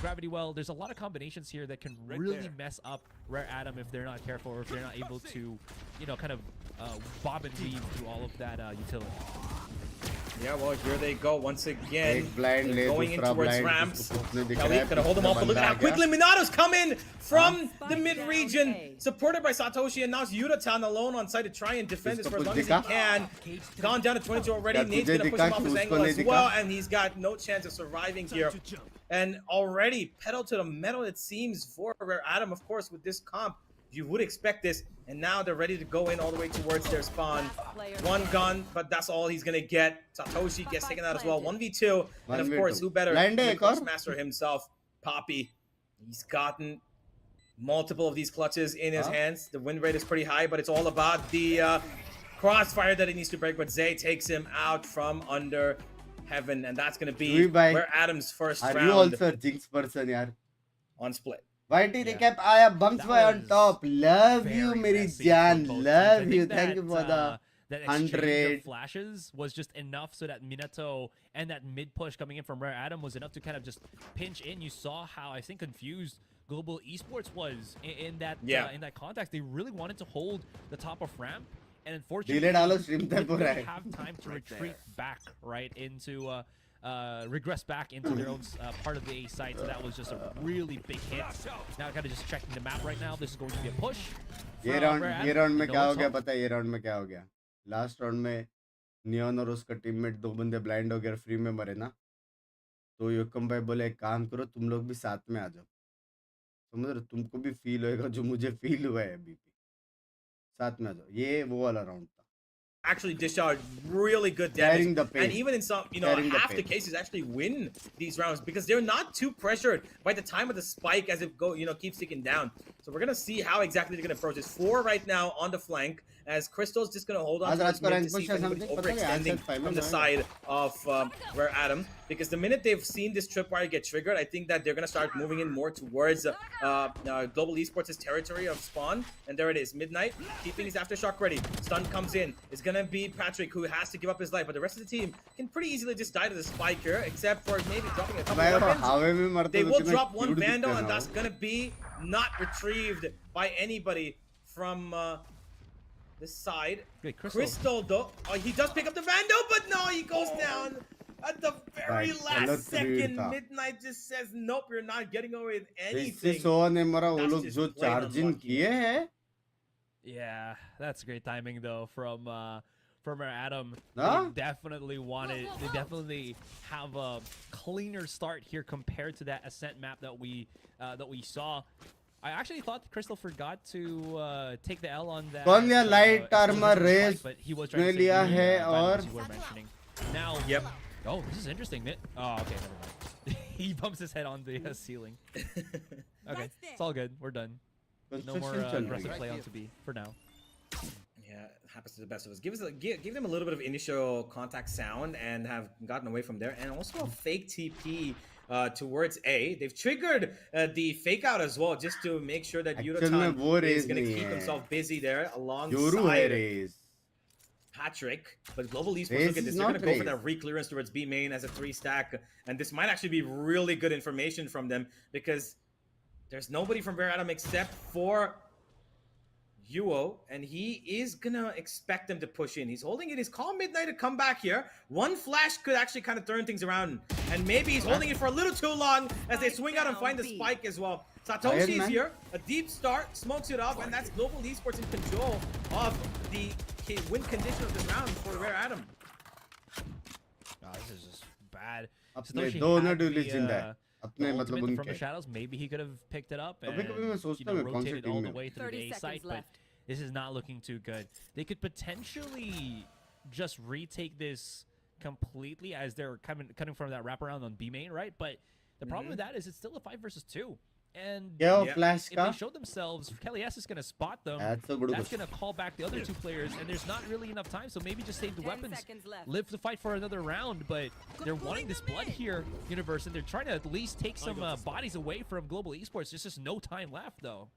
gravity well. There's a lot of combinations here that can really mess up Rare Atom if they're not careful, or if they're not able to, kind of bob and weave through all of that utility. Yeah, well, here they go once again. एक blind ले, Going in दूसरा towards blind, ramps. जिसको कुछ नहीं दिख Kelly रहा है, gonna hold them पीछे off, but look at बंदा how आ गया. quickly Minato's come in from Spike the mid down region, A. supported by Satoshi, and now it's Yutatan alone on site to try and defend this इसको for as कुछ long as he दिखा? can. Gone down to 22 already. क्या Nade's तुझे gonna push दिखा him off कि his उसको angle नहीं as दिखा? well, and he's got no chance of surviving here. And already pedal to the metal, it seems, for Rare Atom. Of course, with this comp, you would expect this, and now they're ready to go in all the way towards their spawn. One gun, but that's all he's gonna get. Satoshi gets taken out as well. 1v2, and of course, who better Blind than है the एक और? Questmaster himself, Poppy. He's gotten multiple of these clutches in his hands. The win rate is pretty high, but it's all about the crossfire that he needs to break. But Zay takes him out from under heaven, and that's gonna be where Adam's first Are you round also a jinx person यार? on split. YT Yeah. recap आया, Bunks That boy on was top. Love you, very मेरी messy जान. from both teams. I Love think you. Thank you for the that exchange 100. of flashes was just enough so that Minato and that mid push coming in from Rare Atom was enough to kind of just pinch in. You saw how, I think, confused Global Esports was in that in that context. They really wanted to hold the top of ramp, and unfortunately, Delay डालो, stream they tap हो didn't रहा है. have time to retreat back into regress back into their own part of the A site. So that was just a really big hit. Now kind of just checking the map right now. This is going to be a push. ये round में क्या हो गया पता है? ये round में क्या हो गया? लास्ट राउंड में नियॉन और उसका टीममेट दो बंदे ब्लाइंड हो गए और फ्री में मरे ना, तो योकम भाई बोले एक काम करो, तुम लोग भी साथ में आ जाओ, समझ रहे हो? तुमको भी फील होएगा जो मुझे फील हुआ है अभी, साथ में आ जाओ. ये वो वाला राउंड था. Actually dish out really good Carrying damage, the pain. and even in some, Carrying the half the pain. cases actually win these rounds because they're not too pressured by the time of the spike as it keeps ticking down. So we're gonna see how exactly they're gonna approach this. 4 right now on the flank, as Crystal's just gonna hold on to his mid to see if anybody's overextending from the side of Rare Atom, because the minute they've seen this tripwire get triggered, I think that they're gonna start moving in more towards Global Esports' territory of spawn. And there it is, Midnight keeping his aftershock ready. Stun comes in. It's gonna be Patrick who has to give up his life, but the rest of the team can pretty easily just die to the spike here, except for maybe dropping a couple of weapons. They will drop one Vandal, and that's gonna be not retrieved by anybody from this side. Great, Crystal though, he does pick up the Vandal, but no, he goes down at the very last second. Midnight just says, nope, you're not getting away with anything. ने मरा वो लोग जो charging किए हैं. Yeah, that's great timing though from our Adam. Huh? They definitely have a cleaner start here compared to that Ascent map that we saw. I actually thought Crystal forgot to take the L on that. कौन लिया light armor race? But he was trying to लिया save है the और items you were mentioning. Now, oh, this is interesting. Oh, okay, never mind. He bumps his head on the ceiling. Okay, it's all good. We're done. No more aggressive play on to be for now. Yeah, it happens to the best of us. Give them a little bit of initial contact sound and have gotten away from there, and also a fake TP towards A. They've triggered the fake out as well, just to make sure that Yutatan is going to keep himself busy there alongside Patrick. But Global Esports, look at this. They're going to go for that re-clearance towards B main as a 3-stack, and this might actually be really good information from them, because there's nobody from Rare Atom except for Yuo, and he is gonna expect them to push in. He's holding it. He's calling Midnight to come back here. One flash could actually kind of turn things around, and maybe he's holding it for a little too long as they swing out and find the spike as well. Satoshi is here. A deep start, smokes it up, and that's Global Esports in control of the win condition of this round for Rare Atom. Oh, this is just bad. अपने दोनों duelists जिंदा है. अपने मतलब from the उनके. shadows, maybe he could have picked it up and कभी-कभी मैं सोचता हूँ कौन सी rotated टीम all the में. way through the A site, but this is not looking too good. They could potentially just retake this completely as they're coming from that wraparound on B main, right? But the problem with that is it's still a 5 versus 2. And Yo, Yeah. flash if they ka? show themselves, Kelly S is going to spot them. That's a good That's question. going to call back the other two players, and there's not really enough time, so maybe just save the 10 weapons, seconds left. live to fight for another round, but they're wanting this blood here, Universe, and they're trying to at least take some bodies away from Global Esports. There's just no time left, though.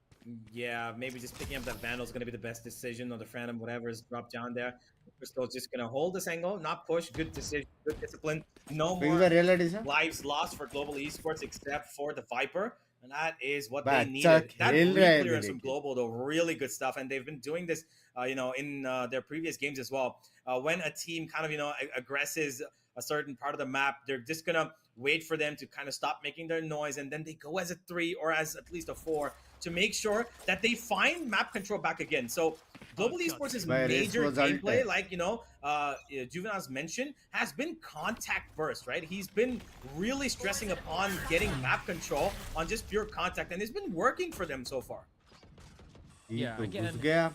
Yeah, maybe just picking up that Vandal is going to be the best decision, or the Phantom, whatever is dropped down there. Crystal's just going to hold this angle, not push. Good decision, good discipline. No Being more the real edition. lives lost for Global Esports except for the Viper. And that is what they Bacha needed. That khel rahe hain re-clearance from dekhiye. Global, though, really good stuff. And they've been doing this, in their previous games as well. When a team kind of, aggresses a certain part of the map, they're just going to wait for them to kind of stop making their noise. And then they go as a 3 or as at least a 4 to make sure that they find map control back again. So Global Esports' By race major was gameplay, ultimate. like, Juvenile's mentioned, has been contact burst, right? He's been really stressing upon getting map control on just pure contact, and it's been working for them so far. ये Yeah, तो again, घुस गया.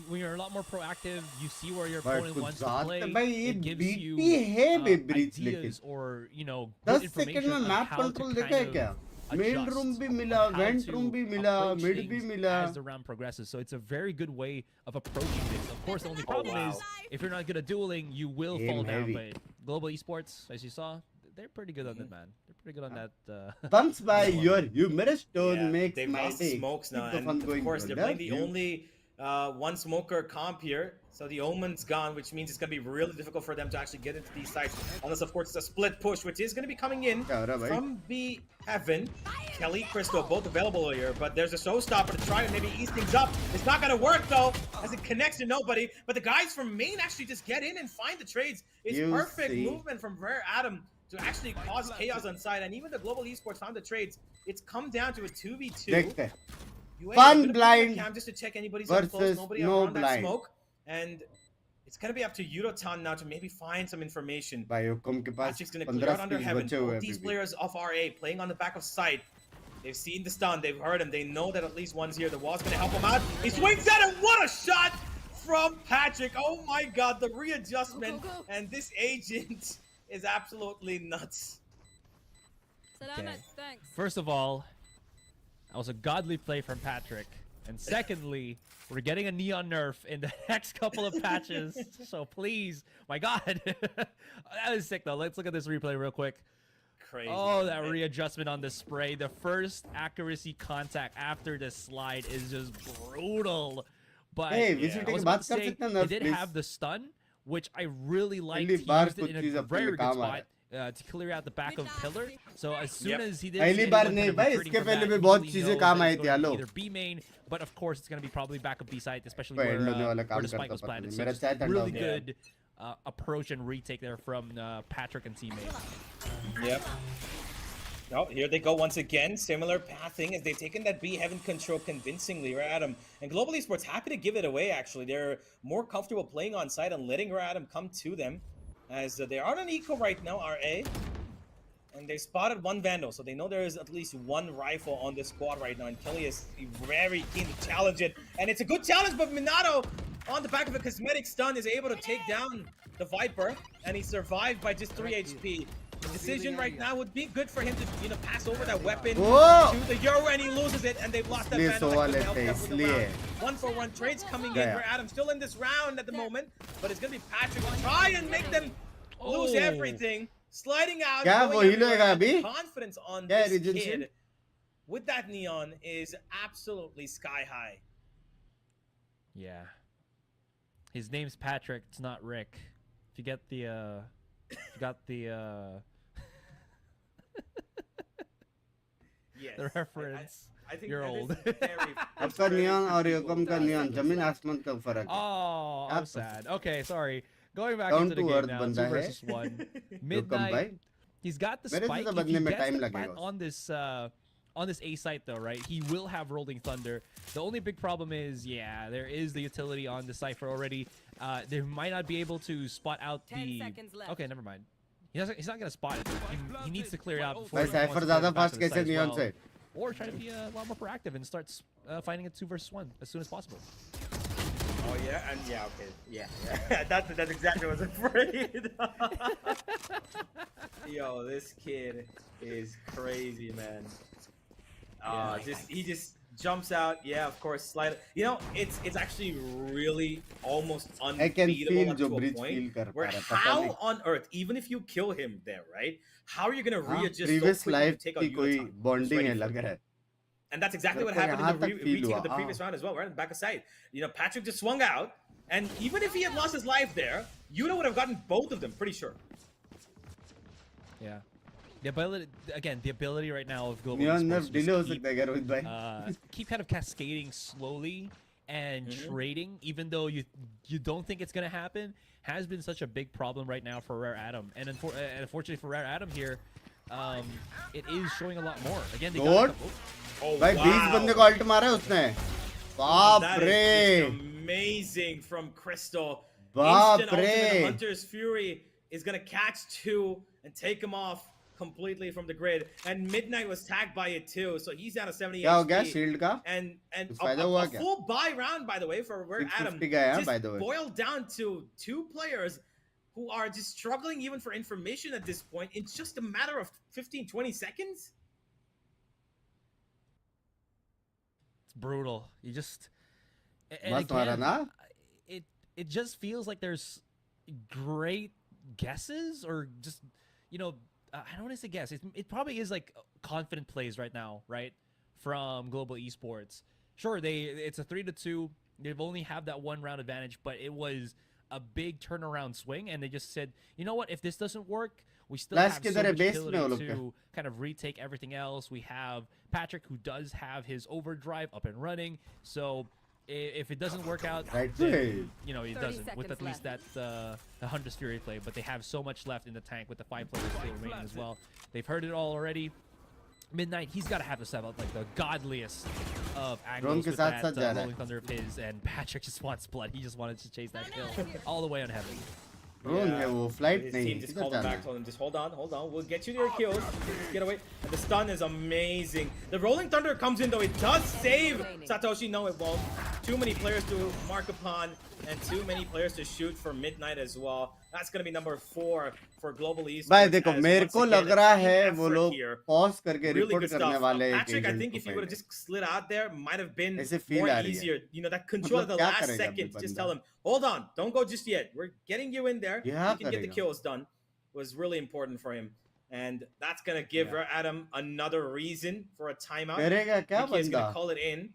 when you're a lot more proactive, you see where your But opponent कुछ wants to ज़्यादा play. भाई ये It gives BT you है बे breach ideas लेकिन. or, 10 good सेकंड information में on map how to control kind देखा है of क्या? मेन adjust रूम भी on मिला, how वेंट to रूम भी मिला, approach मिड भी things मिला. as the round progresses. So it's a very good way of approaching this. Of course, the only problem wow. is if you're not good at dueling, you will Aim fall down. heavy. But Global Esports, as you saw, they're pretty good on that, man. They're pretty good on that. Once by your humorous tone Yeah, makes they've my raised day. smokes now, Keep the and fun of going, course they're brother. playing the only one smoker comp here. So the Omen's gone, which means it's going to be really difficult for them to actually get into these sites. Unless, of course, it's a split push, which is going to be coming in क्या हो रहा है भाई? from B Heaven. Kelly, Crystal, both available here, but there's a showstopper to try and maybe ease things up. It's not going to work, though, as it connects to nobody. But the guys from main actually just get in and find the trades. It's You perfect see. movement from Rare Adam to actually cause chaos on side. And even the Global Esports found the trades. It's come down to a 2v2. देखते हैं. UA Fun is gonna put in a blind cam just to check anybody's up close, versus nobody no around that blind. smoke, and it's gonna be up to Yudotan now to maybe find some information. भाई हुक्म के पास Patrick's gonna clear 15 out under skills heaven. बचे हुए Both हैं these अभी भी. players off RA playing on the back of sight. They've seen the stun, they've heard him, they know that at least one's here. The wall's gonna help him out. He swings at it. What a shot from Patrick! Oh my God, the readjustment, Go, go, go. and this agent is absolutely nuts. Salamat, thanks. First of all, that was a godly play from Patrick. And secondly, we're getting a neon nerf in the next couple of patches. So please, my God. That is sick though. Let's look at this replay real quick. Crazy. Oh, that readjustment on the spray. The first accuracy contact after the slide is just brutal. But Hey, I VCT was की about बात to कर say, सकते हैं it nerf, did please? have the stun, which I really liked. पहली He bar used it कुछ in a चीज़ अपने very लिए good काम आ spot रहा to clear out the back of pillar. So as soon Yep. as he did, पहली see बार anyone नहीं kind of भाई, retreating इसके from पहले that, भी he बहुत really चीजें knows काम that आई it's थी, going to be hello. either B main, but of course it's going to be probably back of B side, especially भाई where, and होने वाला where काम the spike करता was पता planted. नहीं. So मेरा just चाय ठंडा हो really गया. good approach and retake there from Patrick and teammate. Yep. Oh, here they go once again. Similar pathing as they've taken that B Heaven control convincingly, right, Adam? And Global Esports happy to give it away, actually. They're more comfortable playing on site and letting Adam come to them. As they are on an eco right now, RA. And they spotted one Vandal, so they know there is at least one rifle on this squad right now. And Kelly is very keen to challenge it. And it's a good challenge, but Minato, on the back of a cosmetic stun, is able to take down the Viper. And he survived by just 3 HP. The decision right now would be good for him to, pass over that weapon Whoa! to the Euro, and he loses it, and they've lost that इसलिए Vandal. Sowa That couldn't लेते हैं, help them with the इसलिए. round. 1-for-1 trades coming in गया. for Adam. Still in this round at the moment, but it's going to be Patrick to try and make them lose Oh. everything. Sliding out, क्या going वो everywhere, हिलेगा and the अभी? confidence on क्या this regency? kid with that neon is absolutely sky high. Yeah. His name's Patrick, it's not Rick. If you get the if you got the Yes. the reference. I think You're that is old. very- आपका very neon few और people युगम का that- neon जमीन आसमान का फर्क है. Oh, I'm Ab- sad. Okay, sorry. Going back Down into the to game earth now. बंदा 2 है. versus 1. युगम Midnight. भाई. He's got the मेरे से spike. तो If he बदलने में gets time the plant लगेगा. on this A site though, right? He will have Rolling Thunder. The only big problem is, yeah, there is the utility on the Cypher already. They might not be able to spot out 10 the. seconds left. Okay, never mind. He's not gonna spot it. He needs to clear it out before भाई he wants cipher to ज़्यादा play back fast to the कैसे site as neon well. से? Or try to be a lot more proactive and start fighting a 2 versus 1 as soon as possible. Oh yeah, and yeah, okay, yeah. that's exactly what I was afraid. Yo, this kid is crazy, man. He just jumps out. Yeah, of course, slide. You know, it's actually really almost I can unbeatable feel up जो to a bridge point feel कर where पा रहा है पता नहीं how on earth, even if you kill him there, right? How are you gonna हाँ readjust so previous quickly to life take out की कोई Unatan, who's bonding ready है for लग you? रहा है And that's exactly मेरे what को happened यहाँ in the तक feel retake हुआ of the previous हाँ round as well, right? Back aside. You know, Patrick just swung out, and even if he had lost his life there, Yuta would have gotten both of them, pretty sure. Yeah. The ability right now of Global neon Esports nerf to delay हो just सकता है क्या रोहित भाई keep kind of cascading slowly and trading, even though you don't think it's gonna happen, has been such a big problem right now for Rare Adam. And unfortunately for Rare Adam here, it is showing a lot more. Again, they got a couple. Oh, भाई 20 बंदे को alt मारा है उसने बाप That is रे just amazing from Crystal. बाप Instant ultimate रे Hunter's Fury is going to catch two and take him off completely from the grid. And Midnight was tagged by it too, so he's down to 70 क्या हो गया HP. Shield का And कुछ फायदा हुआ a क्या full buy round, by the way, for Rare Adam. 650 गया Just by the way boiled down to two players who are just struggling even for information at this point. It's just a matter of 15-20 seconds. It's brutal. You just and मस्त मारा again, ना it just feels like there's great guesses or just I don't want to say guess. It probably is like confident plays right now, right? From Global Esports. Sure, it's a 3-2. They've only have that one round advantage, but it was a big turnaround swing, and they just said, you know what? If this doesn't work, we still have so much ability to kind of retake everything else. We have Patrick, who does have his overdrive up and running, so if it doesn't work out, then, it doesn't. With at least that the Hunter's Fury play, but they have so much left in the tank with the 5 players still remaining as well. They've heard it all already. Midnight, he's got to have the set up like the godliest of angles with that Rolling Thunder of his, and Patrick just wants blood. He just wanted to chase that kill all the way on heaven. Drone है वो flight His नहीं team just called him back, told him, just hold on, we'll get you to your kills. Just get away. And the stun is amazing. The Rolling Thunder comes in though, it does save Satoshi. No, it won't. Too many players to mark upon, and too many players to shoot for Midnight as well. That's going to be number 4 for Global Esports. भाई देखो मेरे को लग रहा है वो लोग pause करके Really रिपोर्ट good करने stuff. वाले हैं Patrick, I think if you would have just slid out there, might have been ऐसे feel more आ रही है easier. You know, that control at the क्या last करेगा second. अभी Just बंदा tell him, hold on, don't go just yet. We're getting you in there. क्या You can get the करेगा kills done. Was really important for him. And that's going to give Adam another reason for a timeout. करेगा क्या I think he's going बंदा to call it in.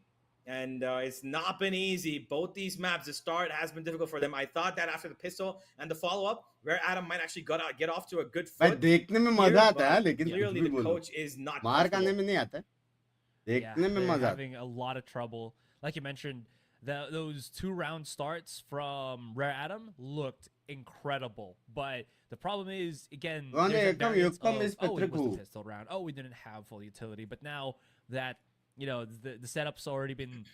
And it's not been easy. Both these maps, the start has been difficult for them. I thought that after the pistol and the follow-up, where Adam might actually get off to a good भाई foot. देखने में मजा आता है लेकिन Clearly, कुछ भी the बोलो coach is not मार comfortable. खाने में नहीं आता है देखने में they're मजा आता having a lot of trouble. Like you mentioned, those 2-round starts from Rare Adam looked incredible, but the problem is, again, there's a variance of, it was the pistol round. Oh, we didn't have full utility, but now that the setup's already been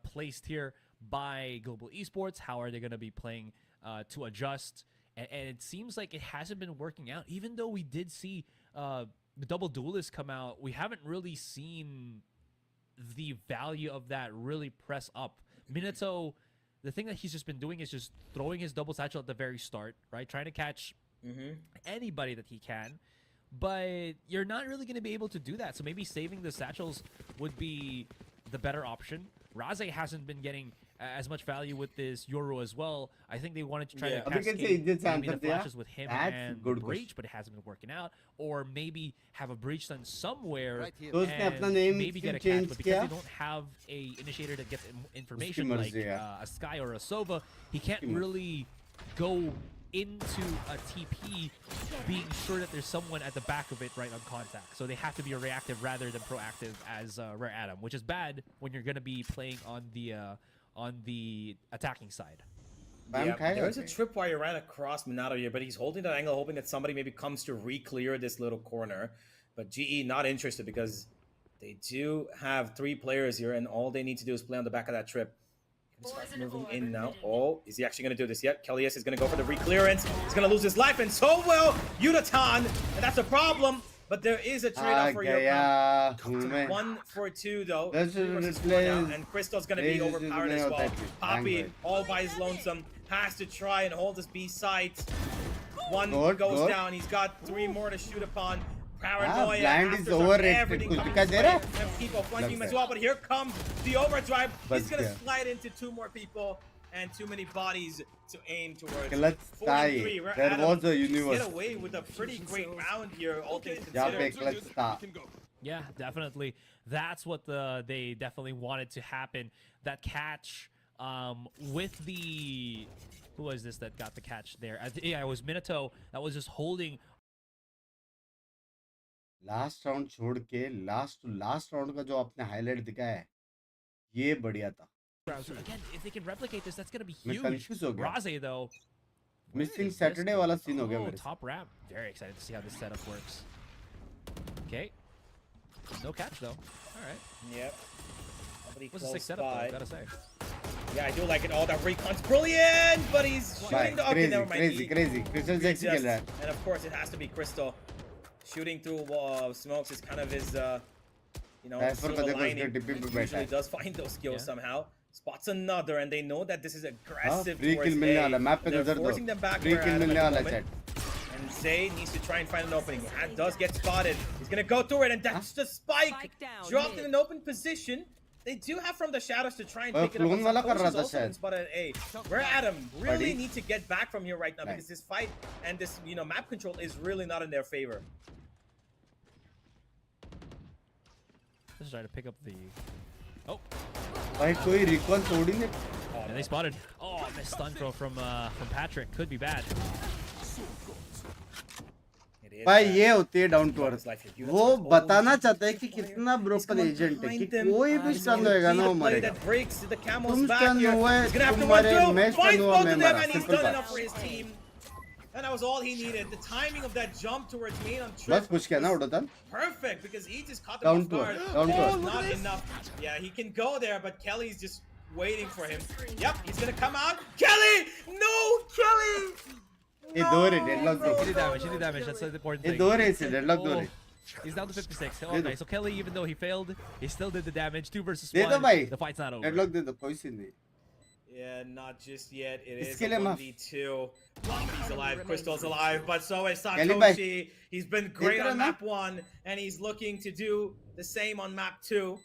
placed here by Global Esports, how are they going to be playing to adjust? And it seems like it hasn't been working out. Even though we did see the double duelist come out, we haven't really seen the value of that really press up. Minato, the thing that he's just been doing is just throwing his double satchel at the very start, right? Trying to catch anybody that he can. But you're not really going to be able to do that. So maybe saving the satchels would be the better option. Raze hasn't been getting as much value with this Yoru as well. I think they wanted to try to cascade maybe the flashes with him and the breach, but it hasn't been working out. Or maybe have a breach done somewhere and maybe get a catch. But because they don't have a initiator that gets information like a Sky or a Sova, he can't really go into a TP being sure that there's someone at the back of it right on contact. So they have to be reactive rather than proactive as Rare Adam, which is bad when you're going to be playing on the attacking side. Yeah, there's a tripwire ran across Minato here, but he's holding that angle, hoping that somebody maybe comes to re-clear this little corner. But GE not interested because they do have 3 players here, and all they need to do is play on the back of that trip. Start moving in now. Oh, is he actually going to do this yet? Kellyus is going to go for the re-clearance. He's going to lose his life, and so will Unatan, and that's a problem. But there is a trade-off for your 1 for 2 though. 3 versus 4 now, and Crystal's going to be overpowered as well. Poppy, all by his lonesome, has to try and hold his B site. 1 goes down. He's got 3 more to shoot upon. Paranoia. blind is Afters are overrated. everything कुछ coming दिखाई his दे way, रहा है? and people flanking him Love as that. well. But here comes the overdrive. He's बच gonna गया. slide into 2 more people and too many bodies to aim towards. Clutch 4 and tie. 3. Where There Adam was a Get universe. away with a pretty great round here, all things यहाँ पे considered. clutch था. Yeah, definitely. That's what they definitely wanted to happen. That catch with the... Who was this that got the catch there? Yeah, it was Minato that was just holding... Last round छोड़ के last round का जो आपने highlight दिखाया है, ये बढ़िया था. So again, if they can replicate this, that's going to be मैं huge. confused हो गया. Raze, though... Missing Saturday वाला scene हो गया Oh, मेरे से. top ramp. Very excited to see how this setup works. Okay. No catch, though. All right. Yep. Somebody Was a close sick setup, though, by. I've got to say. Yeah, I do like it. All that recon's brilliant, but he's Bye. shooting the... Okay, never mind. Crazy. Crystal sexy खेल रहा है. And of course, it has to be Crystal. Shooting through smokes is kind of his, As for silver देखो lining. उसके टिप्पी पे He बैठा usually है. does find those skills Yeah. somehow. Spots another, and they know that this is aggressive free towards kill मिलने A. वाला. Map पे They're नजर दो. forcing them back Free where kill Adam मिलने at the वाला है moment. chat. And Zay needs to try and find an opening. Hat does get spotted. He's gonna go through it, and that's the spike. Spike down, Dropped mid. in an open position. They do have from the shadows to try and और pick it up. clone वाला कर रहा था Also शायद. been spotted at A. Where Adam really Buddy. need to get back from here right now because this fight and this map control is really not in their favor. Let's try to pick up the... Oh, भाई कोई recon तोड़ी नहीं. and they spotted. Oh, missed stun throw from Patrick. Could be bad. It is भाई bad. ये होती है down to Throughout earth. his life here. You वो have to बताना always चाहता है कि player. कितना He's ब्रोकन coming एजेंट है behind कि them. कोई भी He's स्टन gonna होएगा be ना the वो play मरेगा. that breaks the camel's तुम back stun here. हुए, He's gonna have to तुम run मरे, through. मैं Finds stun हुआ, both मैं of them, मरा. and he's Simple done बात. enough for his team. And that was all he needed. The timing of that jump towards main on बस trip push किया ना उड़ोतन. perfect because he just caught them Down off to guard. her, down to It's her. not enough. Yeah, he can go there, but Kelly's just waiting for him. Yep, he's gonna come out. Kelly! No, Kelly! ये दो रे deadlock दो. He did damage. He did damage. That's the important ये thing. दो रे से deadlock दो Oh, रे. he's down to 56. Okay, so Kelly, even though he failed, he still did the damage. 2 versus दे 1. दो भाई. The fight's not over. Deadlock दे दो कोई सीन नहीं. Yeah, not just yet. It is इसके a लिए माफ. 1v2. He's alive, Crystal's alive, but so is Kelly भाई. Satoshi. He's been great रहा on ना? map 1, and he's looking to do the same on map 2.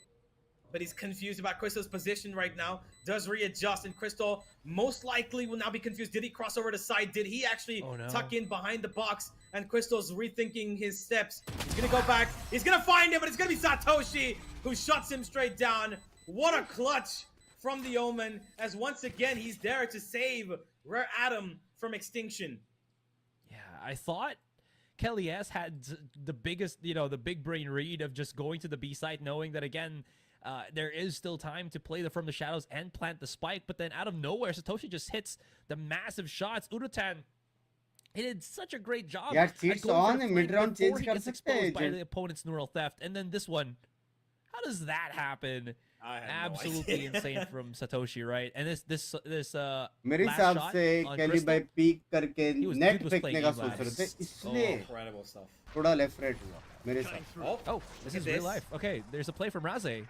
But he's confused about Crystal's position right now. Does readjust, and Crystal most likely will now be confused. Did he cross over to side? Did he actually Oh, no. tuck in behind the box? And Crystal's rethinking his steps. He's gonna go back. He's gonna find him, but it's gonna be Satoshi who shuts him straight down. What a clutch from the Omen, as once again he's there to save Rare Adam from extinction. Yeah, I thought Kelly S had the biggest, the big brain read of just going to the B side, knowing that again, there is still time to play from the shadows and plant the spike. But then out of nowhere, Satoshi just hits the massive shots. Urutan, he did such a great job. यार at cheats going for on the है, mid flank round before change he कर gets सकते हैं exposed by agent. the opponent's neural theft. And then this one, how does that happen? I have no Absolutely idea. insane from Satoshi, right? And this मेरे last हिसाब shot से on Kelly Crystal, भाई peak करके He was- net dude was फेंकने playing का Eve सोच रहे Labs. थे, इसलिए Incredible stuff. थोड़ा लेफ्ट राइट हुआ मेरे हिसाब से. Oh, Oh, this look is at real life. Okay, there's a play from Raze.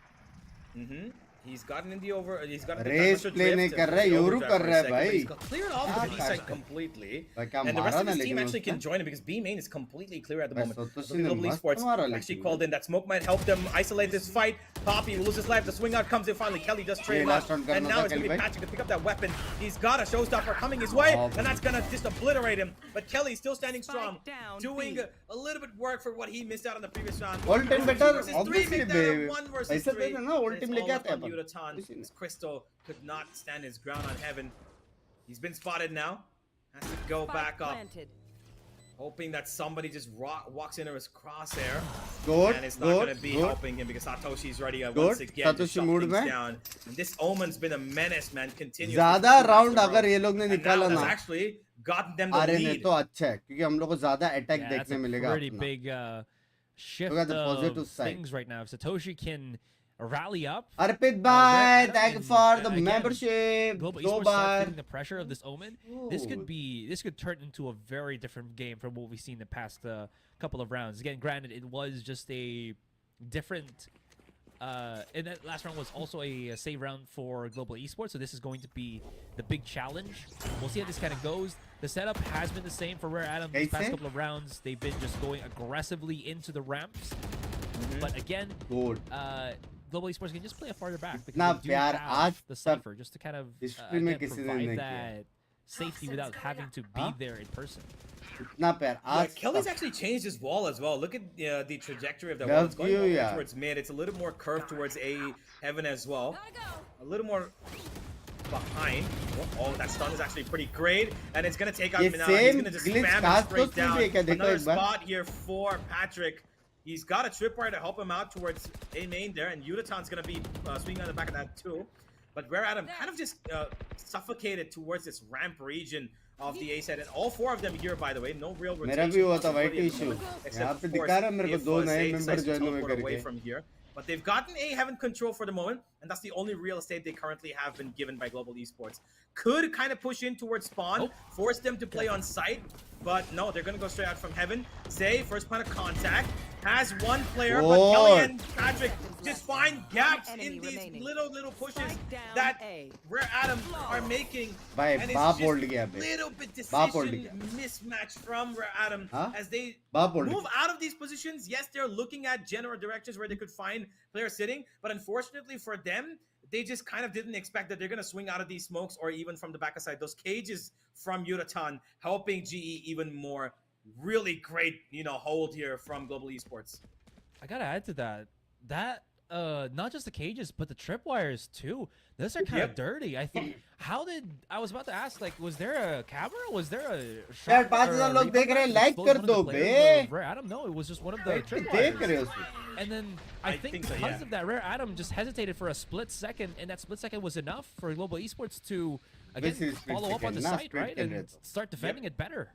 He's gotten in the over. He's gotten the Race counter play drift नहीं and कर रहा है, the Yoru overdrive कर for a रहा है second, but भाई. He's got cleared off क्या the B काट side है? completely. भाई क्या And the मारा rest of ना his team लेकिन actually can उसने. join him because B main is completely clear at the भाई moment. Satoshi So ने Global मस्त Esports मारा actually लेकिन. called in that smoke might help them isolate this fight. Poppy will lose his life. The swing out comes in finally. Kelly does trade ये him last out. round And करना now था it's going to Kelly be भाई. Patrick to pick up that weapon. He's got a showstopper coming his way. Oh, And that's going to just obliterate him. But Kelly's still standing Spike strong. down, Doing B. a little bit work for what he missed out on the previous round. All time better, Versus three, obviously, make that a baby. 1 versus ऐसा 3. देना ना, all And team it's लेके all आते हैं up on upon. Urutan. किसी ने. As Crystal could not stand his ground on heaven. He's been spotted now. Has to go Spike back up. planted. Hoping that somebody just walks into his crosshair. Good, And it's not going good, to be good. helping him because Satoshi's ready Good. once again to Satoshi shut mood things में. down. And this Omen's been a menace, man. Continues. ज़्यादा round अगर ये लोग ने And now निकाला that's ना, actually gotten them the Aryan है lead. तो अच्छा है क्योंकि हम लोग को ज़्यादा अटैक Yeah, that's देखने a मिलेगा pretty अपना. big shift Look at the positive of side. things right now. If Satoshi can rally up, अर्पित भाई, Red- thank you and, for the again, membership. Global दो Esports start bar. feeling the pressure of this Omen. This could turn into a very different game from what we've seen the past couple of rounds. Again, granted, it was just a different. And that last round was also a save round for Global Esports, so this is going to be the big challenge. We'll see how this kind of goes. The setup has been the same for Rare Adam these past Kaise? couple of rounds. They've been just going aggressively into the ramps. But again, Good. Global Esports can just play it farther back because इतना they do प्यार have आज the तक Cypher just to kind of history में again, किसी ने provide नहीं that safety without having to be Huh? there in person. इतना प्यार Yeah, आज Kelly's तक actually changed his wall as well. Look at the trajectory of that Love wall. It's going you, all the way yeah. towards mid. It's a little more curved towards A heaven as well. Gotta go. A little more behind. Oh, that stun is actually pretty great. And it's going to take out ये Minana. He's same going to just glitch spam it cast straight तो down. भी है क्या? देखो Another एक बार spot here for Patrick. He's got a tripwire to help him out towards A main there. And Yudatan's going to be swinging on the back of that too. But Rare Adam kind of just suffocated towards this ramp region of the A set. And all four of them here, by the way, no real मेरा rotation. भी हुआ था possibility white at the issue moment, यहाँ except पे of दिखा course रहा है मेरे को if, दो नए Zay member decides to join हुए teleport away करके from here. But they've gotten A heaven control for the moment, and that's the only real estate they currently have been given by Global Esports. Could kind of push in towards spawn, force them to play on site, but no, they're gonna go straight out from heaven. Zay, first point of contact, has one player, but Kelly and Patrick just find gaps in these little pushes that Rare Adam are making. भाई And बाप it's hold just गया पे little bit बाप hold decision गया mismatch from Rare Adam Huh? as they बाप hold move out of these positions. Yes, they're looking at general directions where they could find players sitting, but unfortunately for them, they just kind of didn't expect that they're going to swing out of these smokes or even from the back side. Those cages from Yuratan helping GE even more. Really great, hold here from Global Esports. I gotta add to that. That not just the cages, but the tripwires too. Those are kind of Yep. dirty. I think. How did I was about to ask? Like, was there a camera? Was there a shot? यार 5,000 or a लोग replay देख रहे हैं, that like exposed कर one of the दो players bay. of Rare Adam? No, it was just one of the देख tripwires. रहे हो उसको And then I think so, because yeah. of that, Rare Adam just hesitated for a split second, and that split second was enough for Global Esports to again Basically split follow up on the second, ना site, split right, कर and रहे तो start defending it better.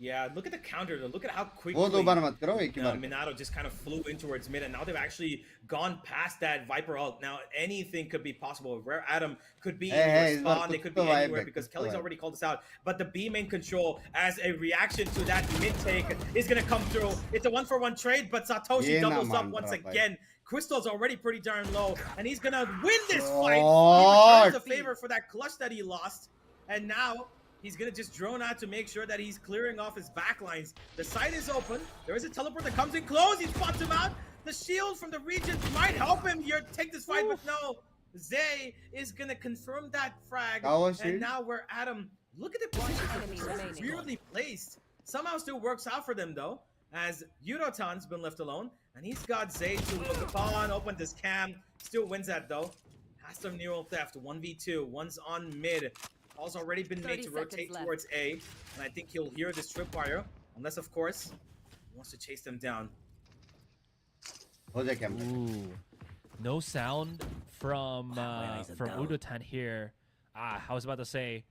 Yeah, look at the counter though. Look at how quickly वो दो बार मत करो एक ही बार Minato just kind of flew in towards mid, and now they've actually gone past that Viper ult. Now anything could be possible. Rare Adam could be Hey, in hey, your इस बार spawn. They कुछ could तो be vibe anywhere है, because कुछ तो Kelly's vibe। already called this out. But the B main control as a reaction to that mid take is gonna come through. It's a 1-for-1 trade, but Satoshi ये ना doubles up मान once रहा भाई। again. Crystal's already pretty darn low, and he's gonna win this fight. He God. returns the favor for that clutch that he lost, and now he's gonna just drone out to make sure that he's clearing off his backlines. The site is open. There is a teleport that comes in close. He spots him out. The shield from the region might help him here take this fight, but no. Zay is gonna confirm that frag, How was and it? now we're at him. Look at the position. Weirdly placed. Somehow still works out for them though, as Yurotan's been left alone, and he's got Zay to look upon. Opened his cam. Still wins that though. Has some neural theft. 1v2. One's on mid. Call's already been made 30 to rotate seconds towards A, and I think he'll hear this tripwire, unless of course he wants to chase them down. हो जाए camera Ooh, no sound from Udotan here. I was about to say.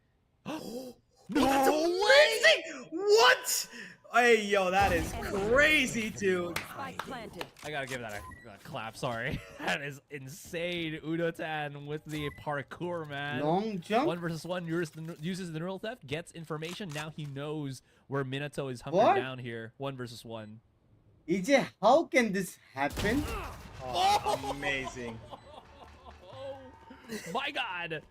That's amazing! What? Hey, yo, that is crazy, dude. Spike planted. I gotta give that a clap. Sorry, that is insane. Udotan with the parkour, man. Long jump? 1v1 uses the neural theft, gets information. Now he knows where Minato is hunkered What? down here. 1v1. EJ, how can this happen? Oh, amazing. My God.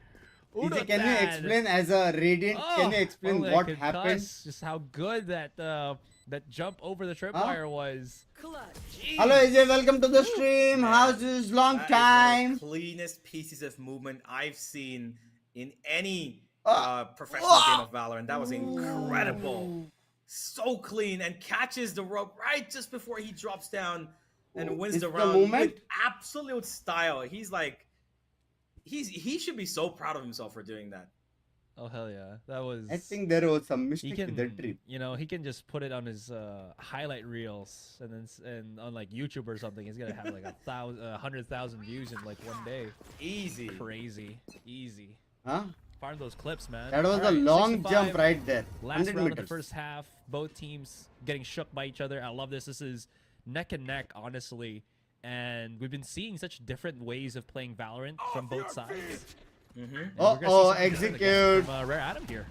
EJ, can you explain as a Radiant, can you explain only I what could happened? cuss just how good that that jump over the tripwire was. Clutch. Hello EJ, welcome to the stream. Man, How's this long That is one time? of the cleanest pieces of movement I've seen in any Ah. professional game of Valorant. That was incredible. So clean, and catches the rope right just before he drops down and wins It's the the round moment? with absolute style. He's like, he should be so proud of himself for doing that. Oh hell yeah, that was. I think there was some he mistake can, with the trip. you know, he can just put it on his highlight reels, and then and on like YouTube or something, he's gonna have like 100,000 views in like one day. Easy. Crazy, easy. Huh? Farm those clips, man. That was All a right, long 6 to jump 5. right there. Last 100 round of the meters. first half, both teams getting shook by each other. I love this. This is neck and neck, honestly. And we've been seeing such different ways of playing Valorant from both sides. Mm-hmm. And we're gonna see something different again execute. from Rare Adam here.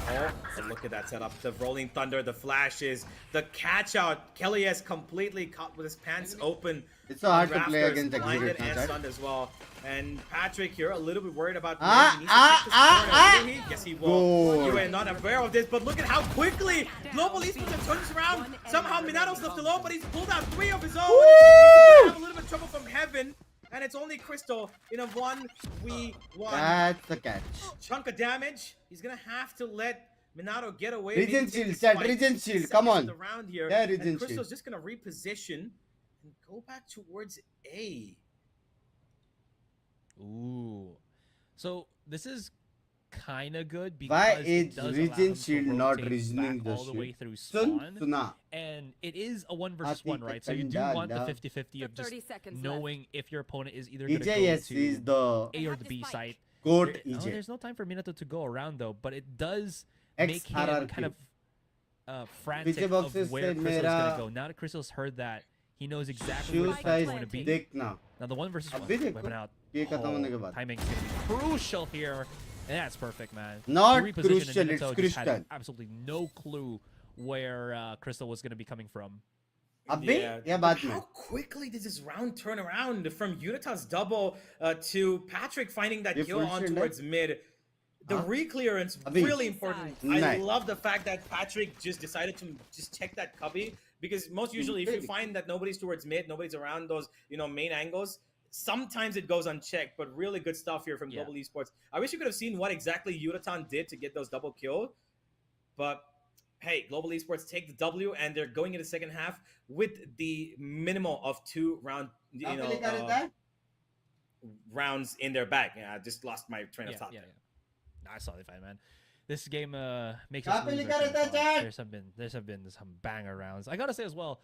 Oh, and look at that setup. The rolling thunder, the flashes, the catch out. Kelly has completely caught with his pants open. It's so hard on to play rafters, against blinded Execute, and not stunned as well. And Patrick here a little bit worried about Ah, he needs to check this corner. Will he? Yes, he will. Goal. You are not aware of this, but look at how quickly Global Esports have turned this around. Somehow Minato's left alone, but he's pulled out 3 of his own. He's gonna have a little bit of trouble from heaven. And it's only Crystal in a 1v1. That's the catch. Chunk of damage. He's gonna have to let Minato get away. Regen maybe take shield, this chat, fight. regen shield, 6 come seconds on. around here. Yeah, And regen Crystal's shield. just gonna reposition and go back towards A. Ooh. So this is kind of good Why because is it does allow Regen him to shield not rotate reasoning back the all the way shield? through Sun, spawn. Suna. And it is a 1 versus Ati 1, right? So you do Kanda want the la. 50-50 of just 30 seconds knowing if your opponent is either going to go EJS to is the A or the B site. goat There, EJ. there's no time for Minato to go around though, but it does X make him hierarchy. kind of frantic पीछे boxes of where से Crystal's going मेरा to go. Now that Crystal's heard that, he knows exactly where shoe the fight's size going to be. देखना. Now the 1 versus 1, अभी देखो. weapon out. ये खत्म होने के बाद. Timing is going to be crucial here. And that's perfect, man. Not The reposition, and crucial, it's Minato just had crystal. absolutely no clue where Crystal was going to be coming from. अभी या बाद में? How quickly did this round turn around from Unitas double to Patrick finding that ये kill full on shield है? towards mid? The Huh? reclearance Abhi. really important. I Nice. love the fact that Patrick just decided to just check that cubby because most usually if you find that nobody's towards mid, nobody's around those main angles, sometimes it goes unchecked. But really good stuff here from Yeah. Global Esports. I wish you could have seen what exactly Yuratan did to get those double kills, but hey, Global Esports take the W and they're going into the second half with the minimal of 2 rounds in their bag. Yeah, I just lost my train of thought. Yeah. I saw the fight, man. This game makes कहाँ us पे lose लिखा our train रहता है of thought. chat? There's been some banger rounds. I gotta say as well,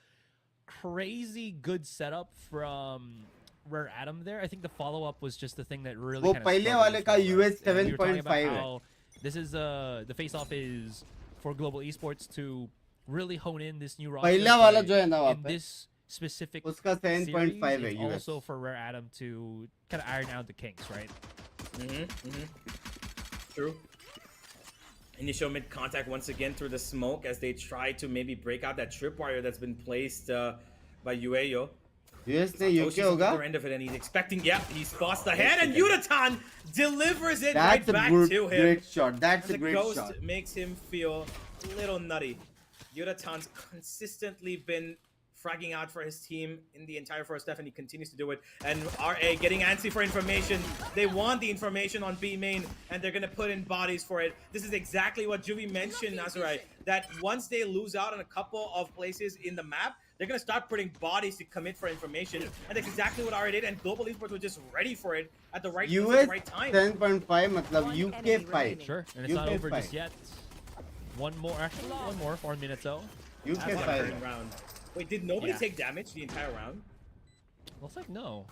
crazy good setup from Rare Adam there. I think the follow up was just the thing that really वो kind of पहले वाले का US 7.5 है. This is the face off is for Global Esports to really hone in this new roster. पहला वाला जो है ना वहाँ in पे, this specific उसका 7.5 है series, it's US. also for Rare Adam to kind of iron out the kinks, right? True. Initial mid contact once again through the smoke as they try to maybe break out that tripwire that's been placed by Ueyo. US ने Toshi's UK at the होगा. other end of it and he's expecting, he spots the head and Yuratan delivers it That's right a back good, to him. great shot. That's And a the great ghost shot. makes him feel a little nutty. Yuratan's consistently been fragging out for his team in the entire first half, and he continues to do it. And RA getting antsy for information. They want the information on B main, and they're going to put in bodies for it. This is exactly what Juvie mentioned, Nazarai, that once they lose out on a couple of places in the map, they're going to start putting bodies to commit for information. And that's exactly what RA did, and Global Esports was just ready for it at the right place at US the right time. 10.5 मतलब UK 5. Sure, and it's not UK over 5. just yet. One more, 4 minutes though. UK That's the 5. third round. Wait, did nobody Yeah. take damage the entire round? Looks like no.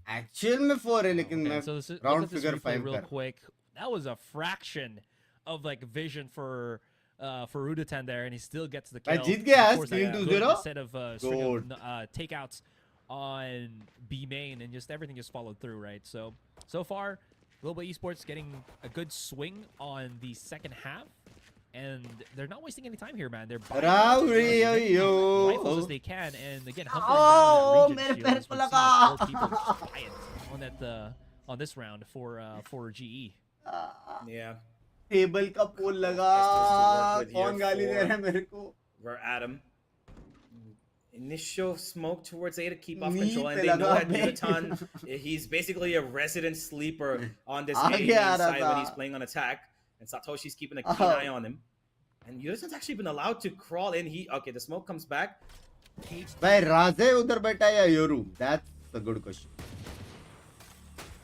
Actual में 4 है लेकिन Okay, मैं so this is, look round at this figure replay 5 real कर. quick. That was a fraction of like vision for Rudatan there, and he still gets the भाई kill. जीत गया Of course, screen a 2-0. good set of string of Good. takeouts on B main, and just everything just followed through, right? So far, Global Esports getting a good swing on the second half. And they're not wasting any time here, man. They're buying rifles as they can, and again, hunkering down that region shield as we've seen 4 people quiet on that on this round for GE. Yeah. Table का पोल लगा. Best to work with कौन here गाली दे for- रहा है मेरे को? We're Adam. Initial smoke towards A to keep off Knee control, and पे they know लगा that bay. Yuratan, he's basically a resident sleeper on this आगे game आ रहा side when था. he's playing on attack, and Satoshi's keeping a keen Oh. eye on him. And Yuratan's actually been allowed to crawl in. Okay, the smoke comes back. भाई राजे उधर बैठा है या Yoru? That's a good question.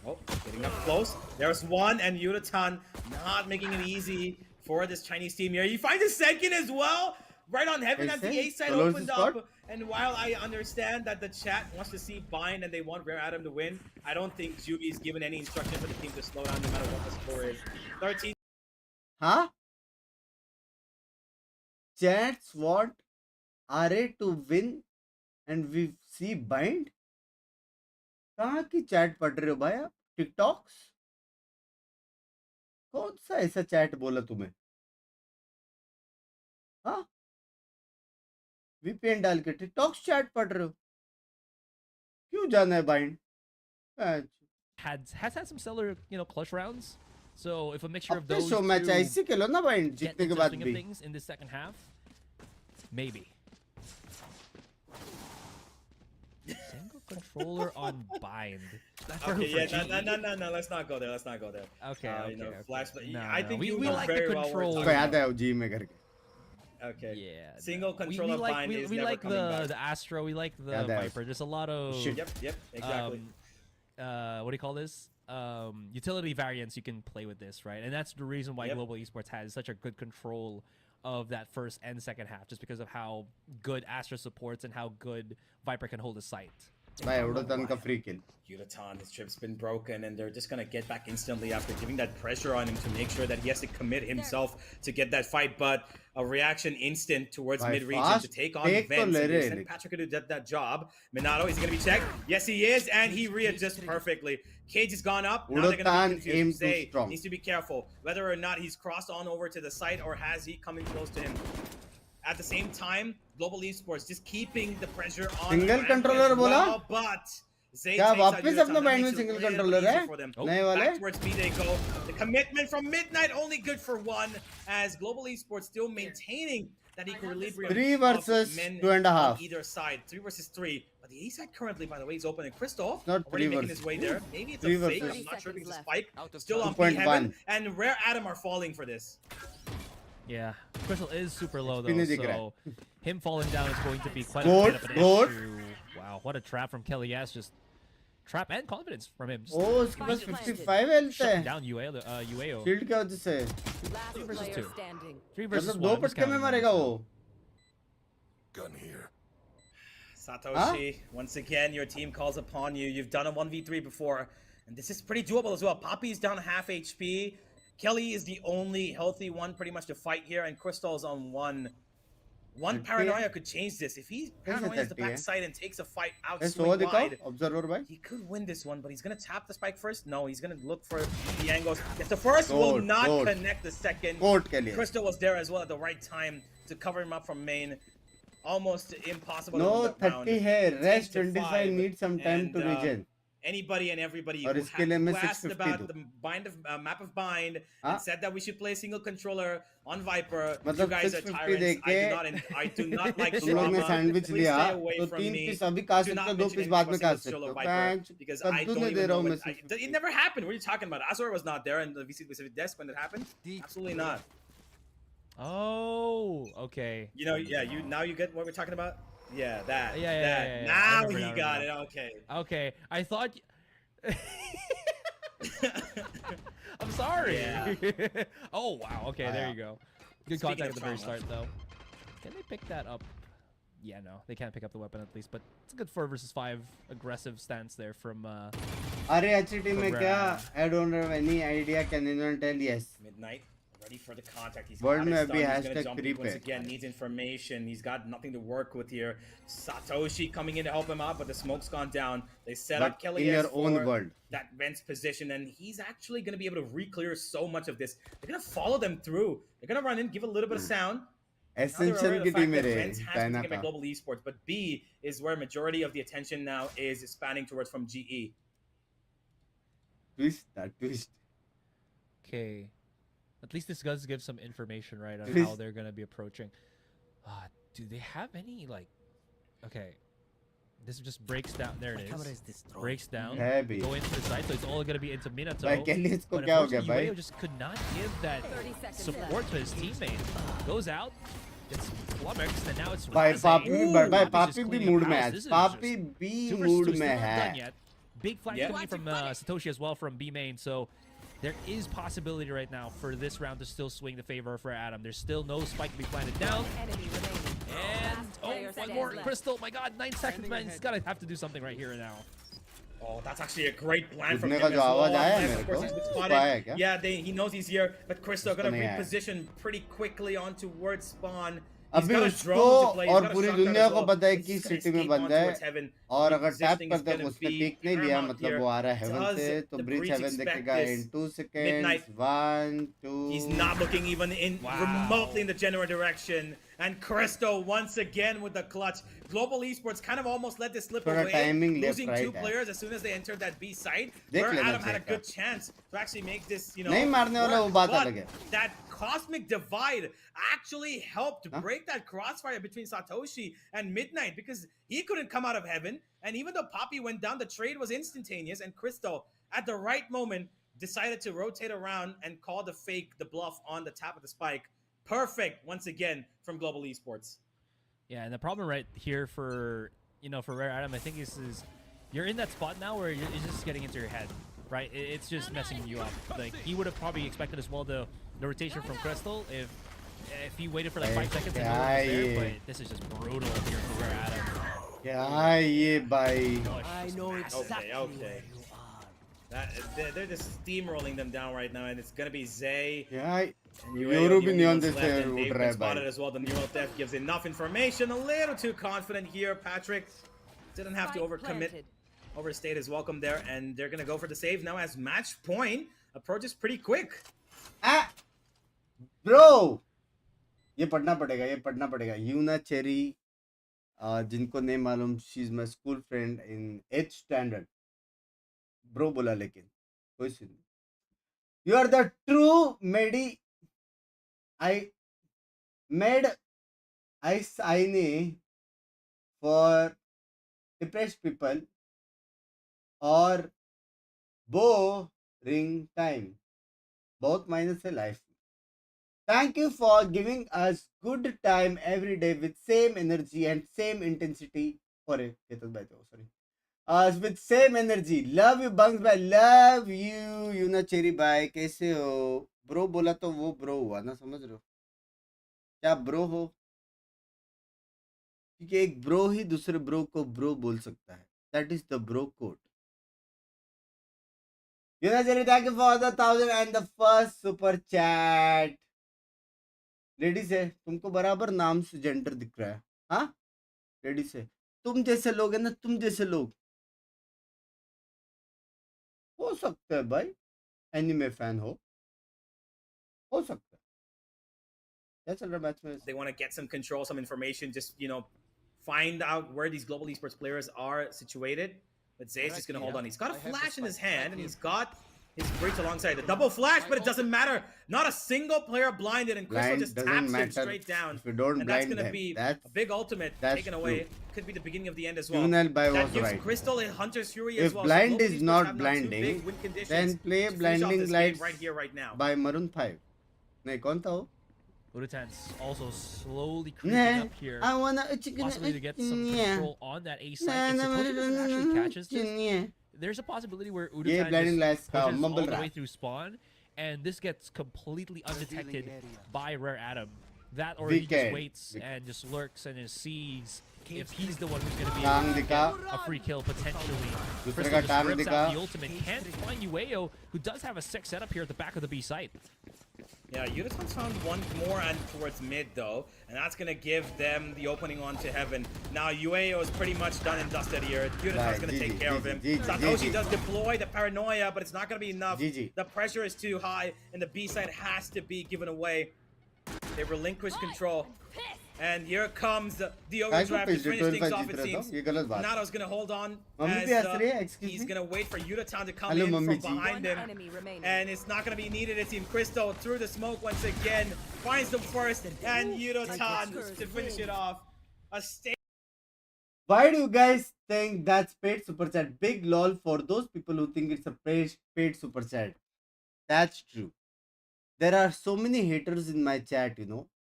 Oh, getting up close. There's one, and Yuratan not making it easy for this Chinese team here. He finds a second as well, right on heaven as the A side Solos opened spot. up. And while I understand that the chat wants to see bind and they want Rare Adam to win, I don't think Juvie's given any instruction for the team to slow down no matter what the score is. 13. हाँ? Chats want RA to win and we see bind? कहाँ की chat पढ़ रहे हो भाई आप? TikToks? कौन सा ऐसा चैट बोला तुम्हें? हाँ, वीपीएन डाल के टिकटॉक चैट पढ़ रहे हो? क्यों जाना है bind? has had some stellar, clutch rounds. So if a mixture of अपने those शो मैच two ऐसी खेलो ना बाइंड get जीतने के into the बाद swing of भी. things in the second half, maybe. Single controller on bind. Okay, yeah, no, let's not go there. Let's not go there. Okay, okay. Flash. No, I think we you like the very well control. उसको याद है जी में करके. Okay. Yeah. Single no. controller we like, bind is we never like coming back. the Astro, we like the Yeah, that- Viper. There's a lot of Yep, exactly. what do you call this? Utility variants you can play with this, right? And that's the reason why Yep. Global Esports has such a good control of that first and second half, just because of how good Astra supports and how good Viper can hold a site. भाई उड़ान का free kill. Yulatan, his trip's been broken, and they're just gonna get back instantly after giving that pressure on him to make sure that he has to commit himself to get that fight. But a reaction instant towards By mid-region fast to take on take Vents. to And le they sent rahe. Patrick to do that job. Minato, is he gonna be checked? Yes, he is, and he readjusts perfectly. Cage has gone up. Now they're gonna Uratan be confused. aim too Zay strong. needs to be careful whether or not he's crossed on over to the site or has he coming close to him. At the same time, Global Esports just keeping the pressure on. Single Ramsey controller as बोला? well, but Zay क्या takes out वापस Yulatan. अपना That bind makes में it single a little controller easier है? for them. नए वाले? Back towards B they go. The commitment from Midnight only good for one, as Global Esports still maintaining that equilibrium. 3 of versus men 2.5. on either side. 3 versus 3. But the A side currently, by the way, is open. And Crystal Not already 3 making versus- his way there. Maybe it's 3 a fake. versus- I'm not sure if it's a 30 spike. Out of Still on B 2.1. heaven. And Rare Adam are falling for this. Yeah, Crystal is super low भी though, नहीं दिख रहा so him falling down is going to be quite Goat, a bit of an goat. issue. Wow, what a trap from Kelly S. Just trap and confidence from him. Just ओ उसके पास 55 health shutting है. down UAO. Shield क्या वजह से? Last 3 versus player 2. standing. 3 versus मतलब 1. दो I'm just पटके में counting मरेगा them, वो. Satoshi, once again, your team calls upon you. You've done a 1v3 before, and this is pretty doable as well. Poppy's down half HP. Kelly is the only healthy one pretty much to fight here, and Crystal's on one. One 30 paranoia could change this. If he paranoias the 30 है? backside and takes a fight out A, swing 100 दिखाओ wide, observer भाई. he could win this one, but he's gonna tap the spike first. No, he's gonna look for the angles. If the first will Goat, not goat. connect the second. Court के लिए. Crystal was there as well at the right time to cover him up from main. Almost impossible. to No, win that round. 30 है. Rest 10 to 25 5, need some time and, to regen. Anybody and everybody और who, इसके लिए मैं who asked 650 about दूं. the bind of map of bind हाँ? and said that we should play single controller on Viper. You मतलब guys are 650 tyrants. देके I do not like तुम लोग ने drama. सैंडविच Please लिया stay away तो from 3 me. Piece अभी खा Do सकते not हो 2 mention पीस anything बाद about में खा single सकते solo हो. Viper पैंच because I कद्दू don't नहीं दे even रहा know हूँ मैं what, it never happened. What are you talking about? Azor was not there in the VCT Pacific desk when it happened. Absolutely not. Oh, okay. You know, yeah. Now you get what we're talking about. Yeah, that. Yeah, that. I Now remember he now, I got remember. it. Okay. Okay, I thought. I'm sorry. Yeah. Oh wow. Okay, there you go. Good Speaking contact of at the very trauma. start, though. Can they pick that up? Yeah, no, they can't pick up the weapon at least. But it's a good 4 versus 5 aggressive stance there from. अरे अच्छी team में क्या? I don't have any idea. Can anyone tell? Yes. Midnight, ready for the contact. He's World got में his अभी stun. He's gonna hashtag jump creep once है. again. Needs information. He's got nothing to work with here. Satoshi coming in to help him out, but the smoke's gone down. They set up But Kelly in your S own for world. that Vent's position, and he's actually gonna be able to re-clear so much of this. They're gonna follow them through. They're gonna run in, give a little bit of sound. Now they're Ascent aware of की the fact team that है रे Vents has been China taken by का. Global Esports, but B is where majority of the attention now is spanning towards from GE. Twist that twist. Okay, at least this does give some information, right, on Please. how they're gonna be approaching. Do they have any like? Okay, this just breaks down. There it is. Breaks down. है भी. Go into the side, so it's all gonna be into Minato. भाई केली इसको But क्या हो गया unfortunately, भाई? UAO just could not give that 30 seconds support to his teammate. Goes out, gets flummoxed, and now it's भाई Raze. पापी भी Ooh, भाई he's पापी just भी cleaning मूड up में house. है. This is पापी just भी 2 versus 2 मूड still में not done है. yet. Big flag Yeah. coming in from Satoshi as well from B main, so there is possibility right now for this round to still swing the favor for Adam. There's still no spike to be planted down. Enemy remaining. And Last player one more standing. crystal. My God, 9 seconds, man. He's gotta have to do something right here and now. Oh, that's actually a great plan from कूदने him का as जो well. आवाज आया Yes, मेरे of course, को, he's been उसको spotted. आया क्या? Yeah, he knows he's here, but Crystal gonna नहीं आया. reposition pretty quickly on towards spawn. He's अभी got a उसको drone to play. He's और got a पूरी shotgun दुनिया as को well. पता है He's कि just gonna सिटी में escape बंद on है towards heaven. और अगर टैप Repositioning is करते gonna उसने be पीक नहीं लिया paramount मतलब here. वो आ रहा है हेवन Does से तो the breach breach Haven expect देखेगा this? In 2 Midnight. seconds 1 He's 2 not looking even in Wow. remotely in the general direction. And Cristo once again with the clutch. Global Esports kind of almost let this slip थोड़ा away, timing left losing 2 right है players as soon as they entered that B site. देख Where लेना Adam had a चाहिए good chance to actually make this, नहीं मारने वाला वो work. बात But अलग है that cosmic divide actually helped Huh? break that crossfire between Satoshi and Midnight because he couldn't come out of heaven. And even though Poppy went down, the trade was instantaneous. And Crystal, at the right moment, decided to rotate around and call the fake, the bluff on the tap of the spike. Perfect once again from Global Esports. Yeah, and the problem right here for for Rare Adam, I think is you're in that spot now where it's just getting into your head, right? It's just messing you up. Like he would have probably expected as well the rotation from Crystal if he waited for like 5 seconds and no one was there. But this is just brutal here for Rare Adam. क्या है ये भाई I know Okay. They're just steamrolling them down right now, and it's gonna be Zay. क्या है UAO, euro the भी only neon ones से left, and उठ they've रहा been है spotted भाई as well. The neural theft gives enough information. A little too confident here. Patrick didn't have to overcommit, overstayed his welcome there, and they're gonna go for the save now as match point approaches pretty quick. Bro ये पढ़ना पड़ेगा यूना चेरी जिनको नहीं मालूम she is my school friend in 8th standard bro बोला लेकिन कोई सीन नहीं यू आर द ट्रू मेडी आई मेड आई साइनी फॉर डिप्रेस्ड पीपल और बोरिंग टाइम बहुत माइनस है लाइफ में Thank you for giving us good time every day with same energy and same intensity. Sorry. With same energy. Love you, Bunks bhai. Love you, Yuna Cherry bhai. कैसे हो? Bro बोला तो वो bro हुआ ना समझ रहे हो? क्या bro हो? क्योंकि एक bro ही दूसरे bro को bro बोल सकता है. That is the bro code. Yuna Cherry, thank you for the 1000 and the first super chat. Ladies है तुमको बराबर नाम से जेंडर दिख रहा है हाँ लेडीज है तुम जैसे लोग है ना तुम जैसे लोग हो सकता है भाई एनिमे फैन हो सकता है क्या चल रहा मैच में They want to get some control, some information, just find out where these Global Esports players are situated. But Zay's just gonna hold on. He's got a flash in his hand, and he's got his breach alongside the double flash, but it doesn't matter. Not a single player blinded, and Crystal just taps him straight down. If you don't and that's blind gonna them, be that's- a big ultimate that's taken away. true. Could be the beginning of the end as well. Junel Bhai That was gives right. Crystal a Hunter's Fury If as well. blind Global is Esports not have now two blinding, big win conditions then play to finish off blinding this lights game right here, right now. by Maroon 5 नहीं कौन था वो Urutan's also slowly creeping Nah, up here. I wanna Possibly to get some control on that A site. If Satoshi doesn't actually catches this, there's a possibility where ये Urutan blinding just lights का pushes all mumble the way rap through spawn, and this gets completely undetected by Rare Adam. That or he Wicked. just waits and just lurks and just sees if he's the one who's going to be टांग able to दिखा get a free kill potentially. दूसरे Crystal का just टांग rips दिखा out the ultimate. Can't find UAO, who does have a sick setup here at the back of the B site. Yeah, Uniton's found one more and towards mid though, and that's gonna give them the opening onto heaven. Now UAO is pretty much done and dusted here. Uniton's Right, gonna GG, take care of him. GG, Satoshi GG. does deploy the paranoia, but it's not gonna be enough. GG. The pressure is too high, and the B side has to be given away. They relinquish control. And here comes the काय को overdraft to पिछले finish 12 things का off, Jeet it रहा था seems. ये गलत बात Nato's gonna hold on mummy as भी हंस रही है excuse he's me gonna wait for Utah to come Hello, in Mummy from ji. behind him. enemy remaining. And it's not going to be needed. It's Team Crystal through the smoke once again. Finds them first. And Yudotan to finish it off. A state. Why do you guys think that's paid super chat? Big lol for those people who think it's a paid super chat. That's true. There are so many haters in my chat,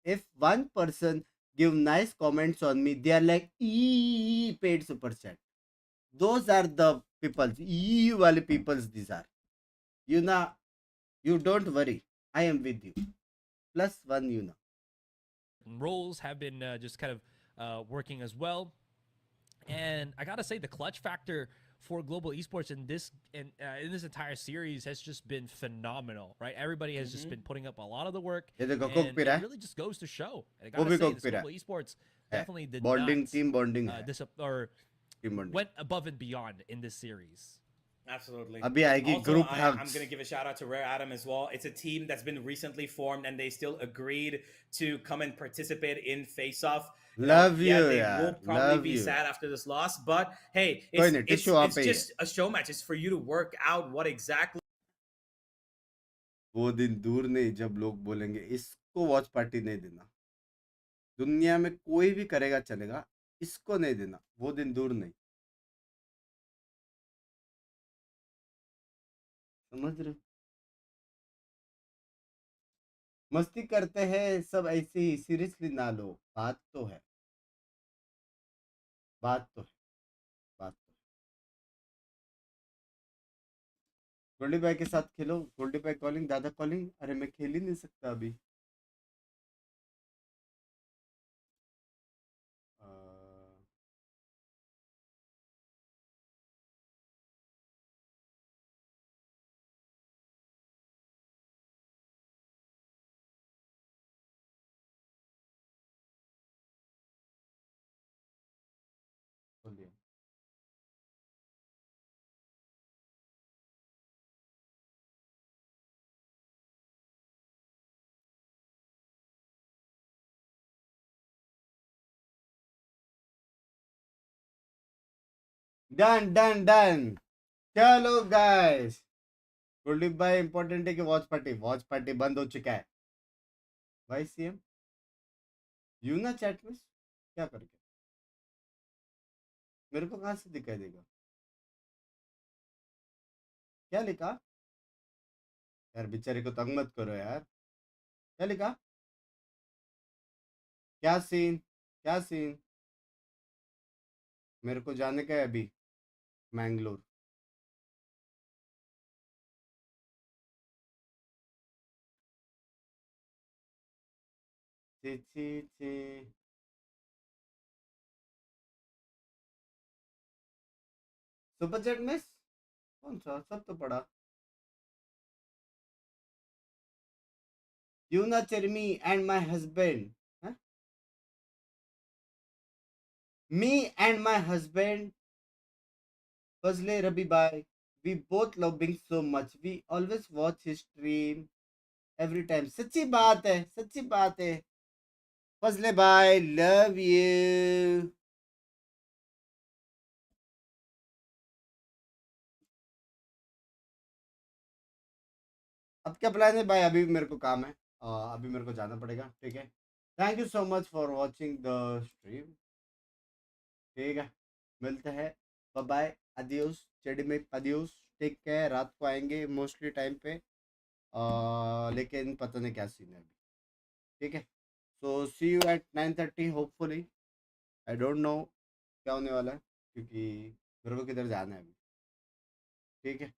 If one person give nice comments on me, they are like, paid super chat. Those are the peoples. Wale peoples these are. You don't worry. I am with you. +1, Roles have been just kind of working as well. And I gotta say, the clutch factor for Global Esports in this entire series has just been phenomenal, right? Everybody has just been putting up a lot of the work, ये देखो and Coke P it रहा है, really just goes to show. And I वो gotta भी say, Coke this पी रहा Global Esports है. definitely did bonding, not team bonding है, team bonding. went above and beyond in this series. Absolutely. अभी आएगी Also, group I'm hubs. going to give a shout out to Rare Adam as well. It's a team that's been recently formed and they still agreed to come and participate in Face Off. Love Yeah, you they यार, will probably love be you. sad after this loss, but hey, कोई नहीं, tissue वहाँ it's पे ही है. just a show match. It's for you to work out what exactly. वो दिन दूर नहीं जब लोग बोलेंगे इसको वॉच पार्टी नहीं देना. दुनिया में कोई भी करेगा चलेगा, इसको नहीं देना. वो दिन दूर नहीं. समझ रहे हो? मस्ती करते हैं सब ऐसे ही, सीरियसली ना लो. बात तो है, बात तो है, बात तो है. गोल्डी भाई के साथ खेलो. गोल्डी भाई कॉलिंग, दादा कॉलिंग. अरे मैं खेल ही नहीं सकता अभी. बोलिए. Done done done. चलो गाइस, कुलदीप भाई इंपॉर्टेंट है कि वॉच पार्टी बंद हो चुका है. भाई सीएम यू ना चैट में क्या करके मेरे को कहां से दिखाई देगा? क्या लिखा यार? बेचारे को तंग मत करो यार. क्या लिखा? क्या सीन, क्या सीन? मेरे को जाने का है अभी मैंगलोर. ची ची ची. सुपर चैट में कौन सा? सब तो पड़ा. Yuna Chermi and my husband. Huh? Me and my husband, Fazle Rabi Bhai, we both love Binks so much. We always watch his stream every time. सच्ची बात है, सच्ची बात है. फजले भाई, love you. अब क्या प्लान है भाई? अभी मेरे को काम है, अभी मेरे को जाना पड़ेगा. ठीक है. Thank you so much for watching the stream. ठीक है, मिलते हैं. बाय बाय, अदियोस चेडी में, अदियोस. Take care. रात को आएंगे मोस्टली टाइम पे, लेकिन पता नहीं क्या सीन है अभी. ठीक है. So see you at 9:30 hopefully. I don't know क्या होने वाला है, क्योंकि मेरे को किधर जाना है अभी. ठीक है.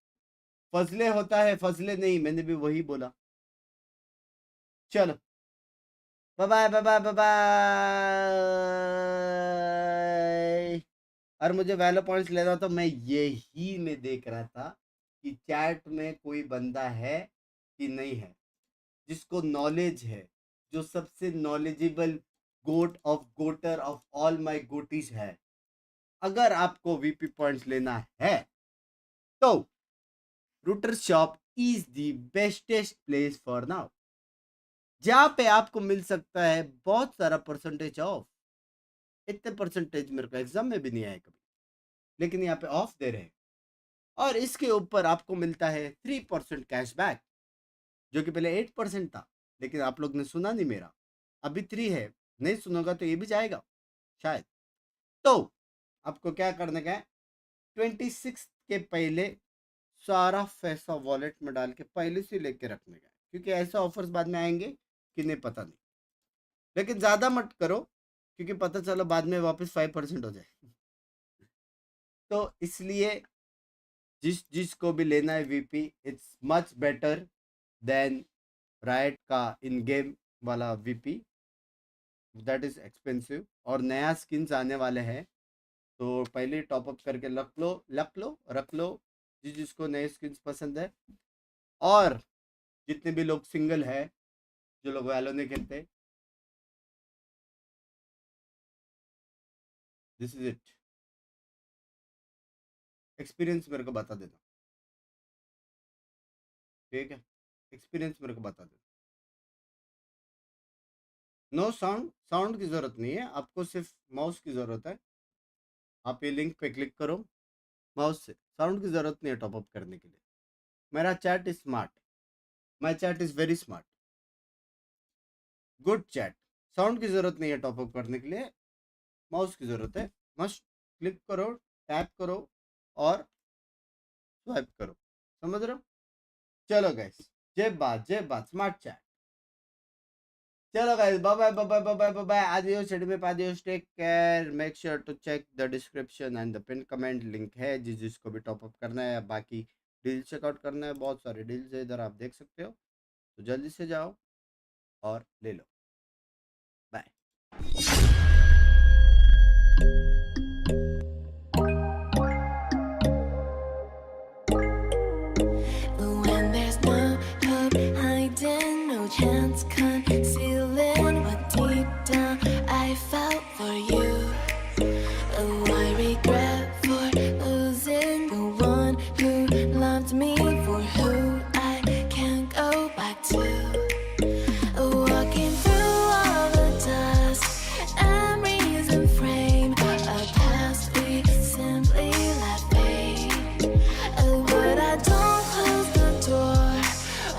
फजले होता है, फजले नहीं, मैंने भी वही बोला. चलो bye bye bye bye bye bye. और मुझे वैलो पॉइंट्स लेना, तो मैं यही में देख रहा था कि चैट में कोई बंदा है कि नहीं है जिसको नॉलेज है, जो सबसे knowledgeable goat of goater of all my goaties है. अगर आपको वीपी पॉइंट्स लेना है तो Rooter shop is the bestest place for now, जहां पे आपको मिल सकता है बहुत सारा परसेंटेज ऑफ. इतने परसेंटेज मेरे को एग्जाम में भी नहीं आए कभी, लेकिन यहाँ पे ऑफ दे रहे हैं. और इसके ऊपर आपको मिलता है 3% कैशबैक, जो कि पहले 8% था, लेकिन आप लोग ने सुना नहीं मेरा. अभी 3 है, नहीं सुनोगा तो ये भी जाएगा शायद. तो आपको क्या करने का है, 26 के पहले सारा पैसा वॉलेट में डाल के पहले से लेके रखने का है, क्योंकि ऐसे ऑफर्स बाद में आएंगे कि नहीं पता नहीं. लेकिन ज़्यादा मत करो, क्योंकि पता चलो बाद में वापस 5% हो जाए. तो इसलिए जिसको भी लेना है VP, it's much better than right का इन गेम वाला वीपी. That is expensive. और नया स्किन्स आने वाले हैं, तो पहले टॉपअप करके रख लो जिसको नए स्किन्स पसंद है। और जितने भी लोग सिंगल है, जो लोग वैलो नहीं खेलते, दिस इज इट। एक्सपीरियंस मेरे को बता देना, ठीक है? एक्सपीरियंस मेरे को बता देना। नो साउंड की जरूरत नहीं है, आपको सिर्फ माउस की जरूरत है। आप ये लिंक पे क्लिक करो माउस से, साउंड की जरूरत नहीं है टॉपअप करने के लिए। मेरा chat is smart, my chat is very smart, good chat. Sound की जरूरत नहीं है टॉपअप करने के लिए, माउस की जरूरत है। मस्ट क्लिक करो, टैप करो और स्वाइप करो, समझ रहे हो? चलो गाइस, जय बात स्मार्ट चैट। चलो guys, bye bye bye bye bye bye bye, adios adios, take care, make sure to check the description and the pin comment, link है जिसको भी टॉप अप करना है, बाकी डील चेकआउट करना है, बहुत सारे डील्स है इधर, आप देख सकते हो, तो जल्दी से जाओ और ले लो। Bye. When there's no hope hiding, no chance concealing what deep down I felt for you. Oh, I regret for losing the one who loved me, for who I can't go back to. Walking through all the dust, memories and frame, a past we simply let fade. But I don't close the door,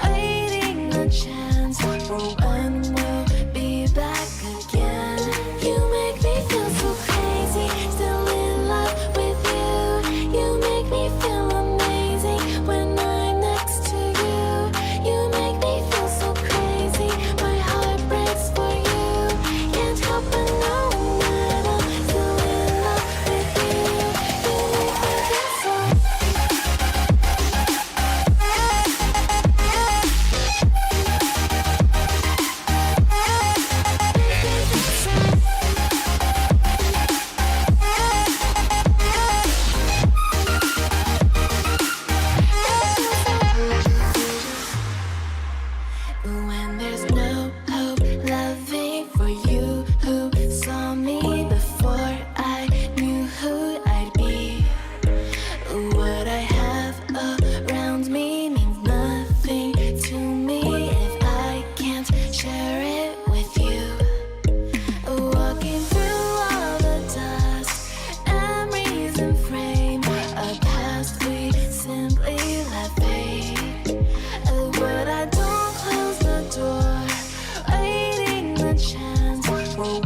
waiting a chance for when we'll be back again. You make me feel so crazy, still in love with you. You make me feel amazing when I'm next to you. You make me feel so crazy, my heart breaks for you. Can't help but know that I'm still in love with you. You make me feel so. When there's no hope loving for you who saw me before I knew who I'd be. What I have around me means nothing to me if I can't share it with you. Walking through all the dust, memories and frame, a past we simply let fade. But I don't close the door, waiting the chance for when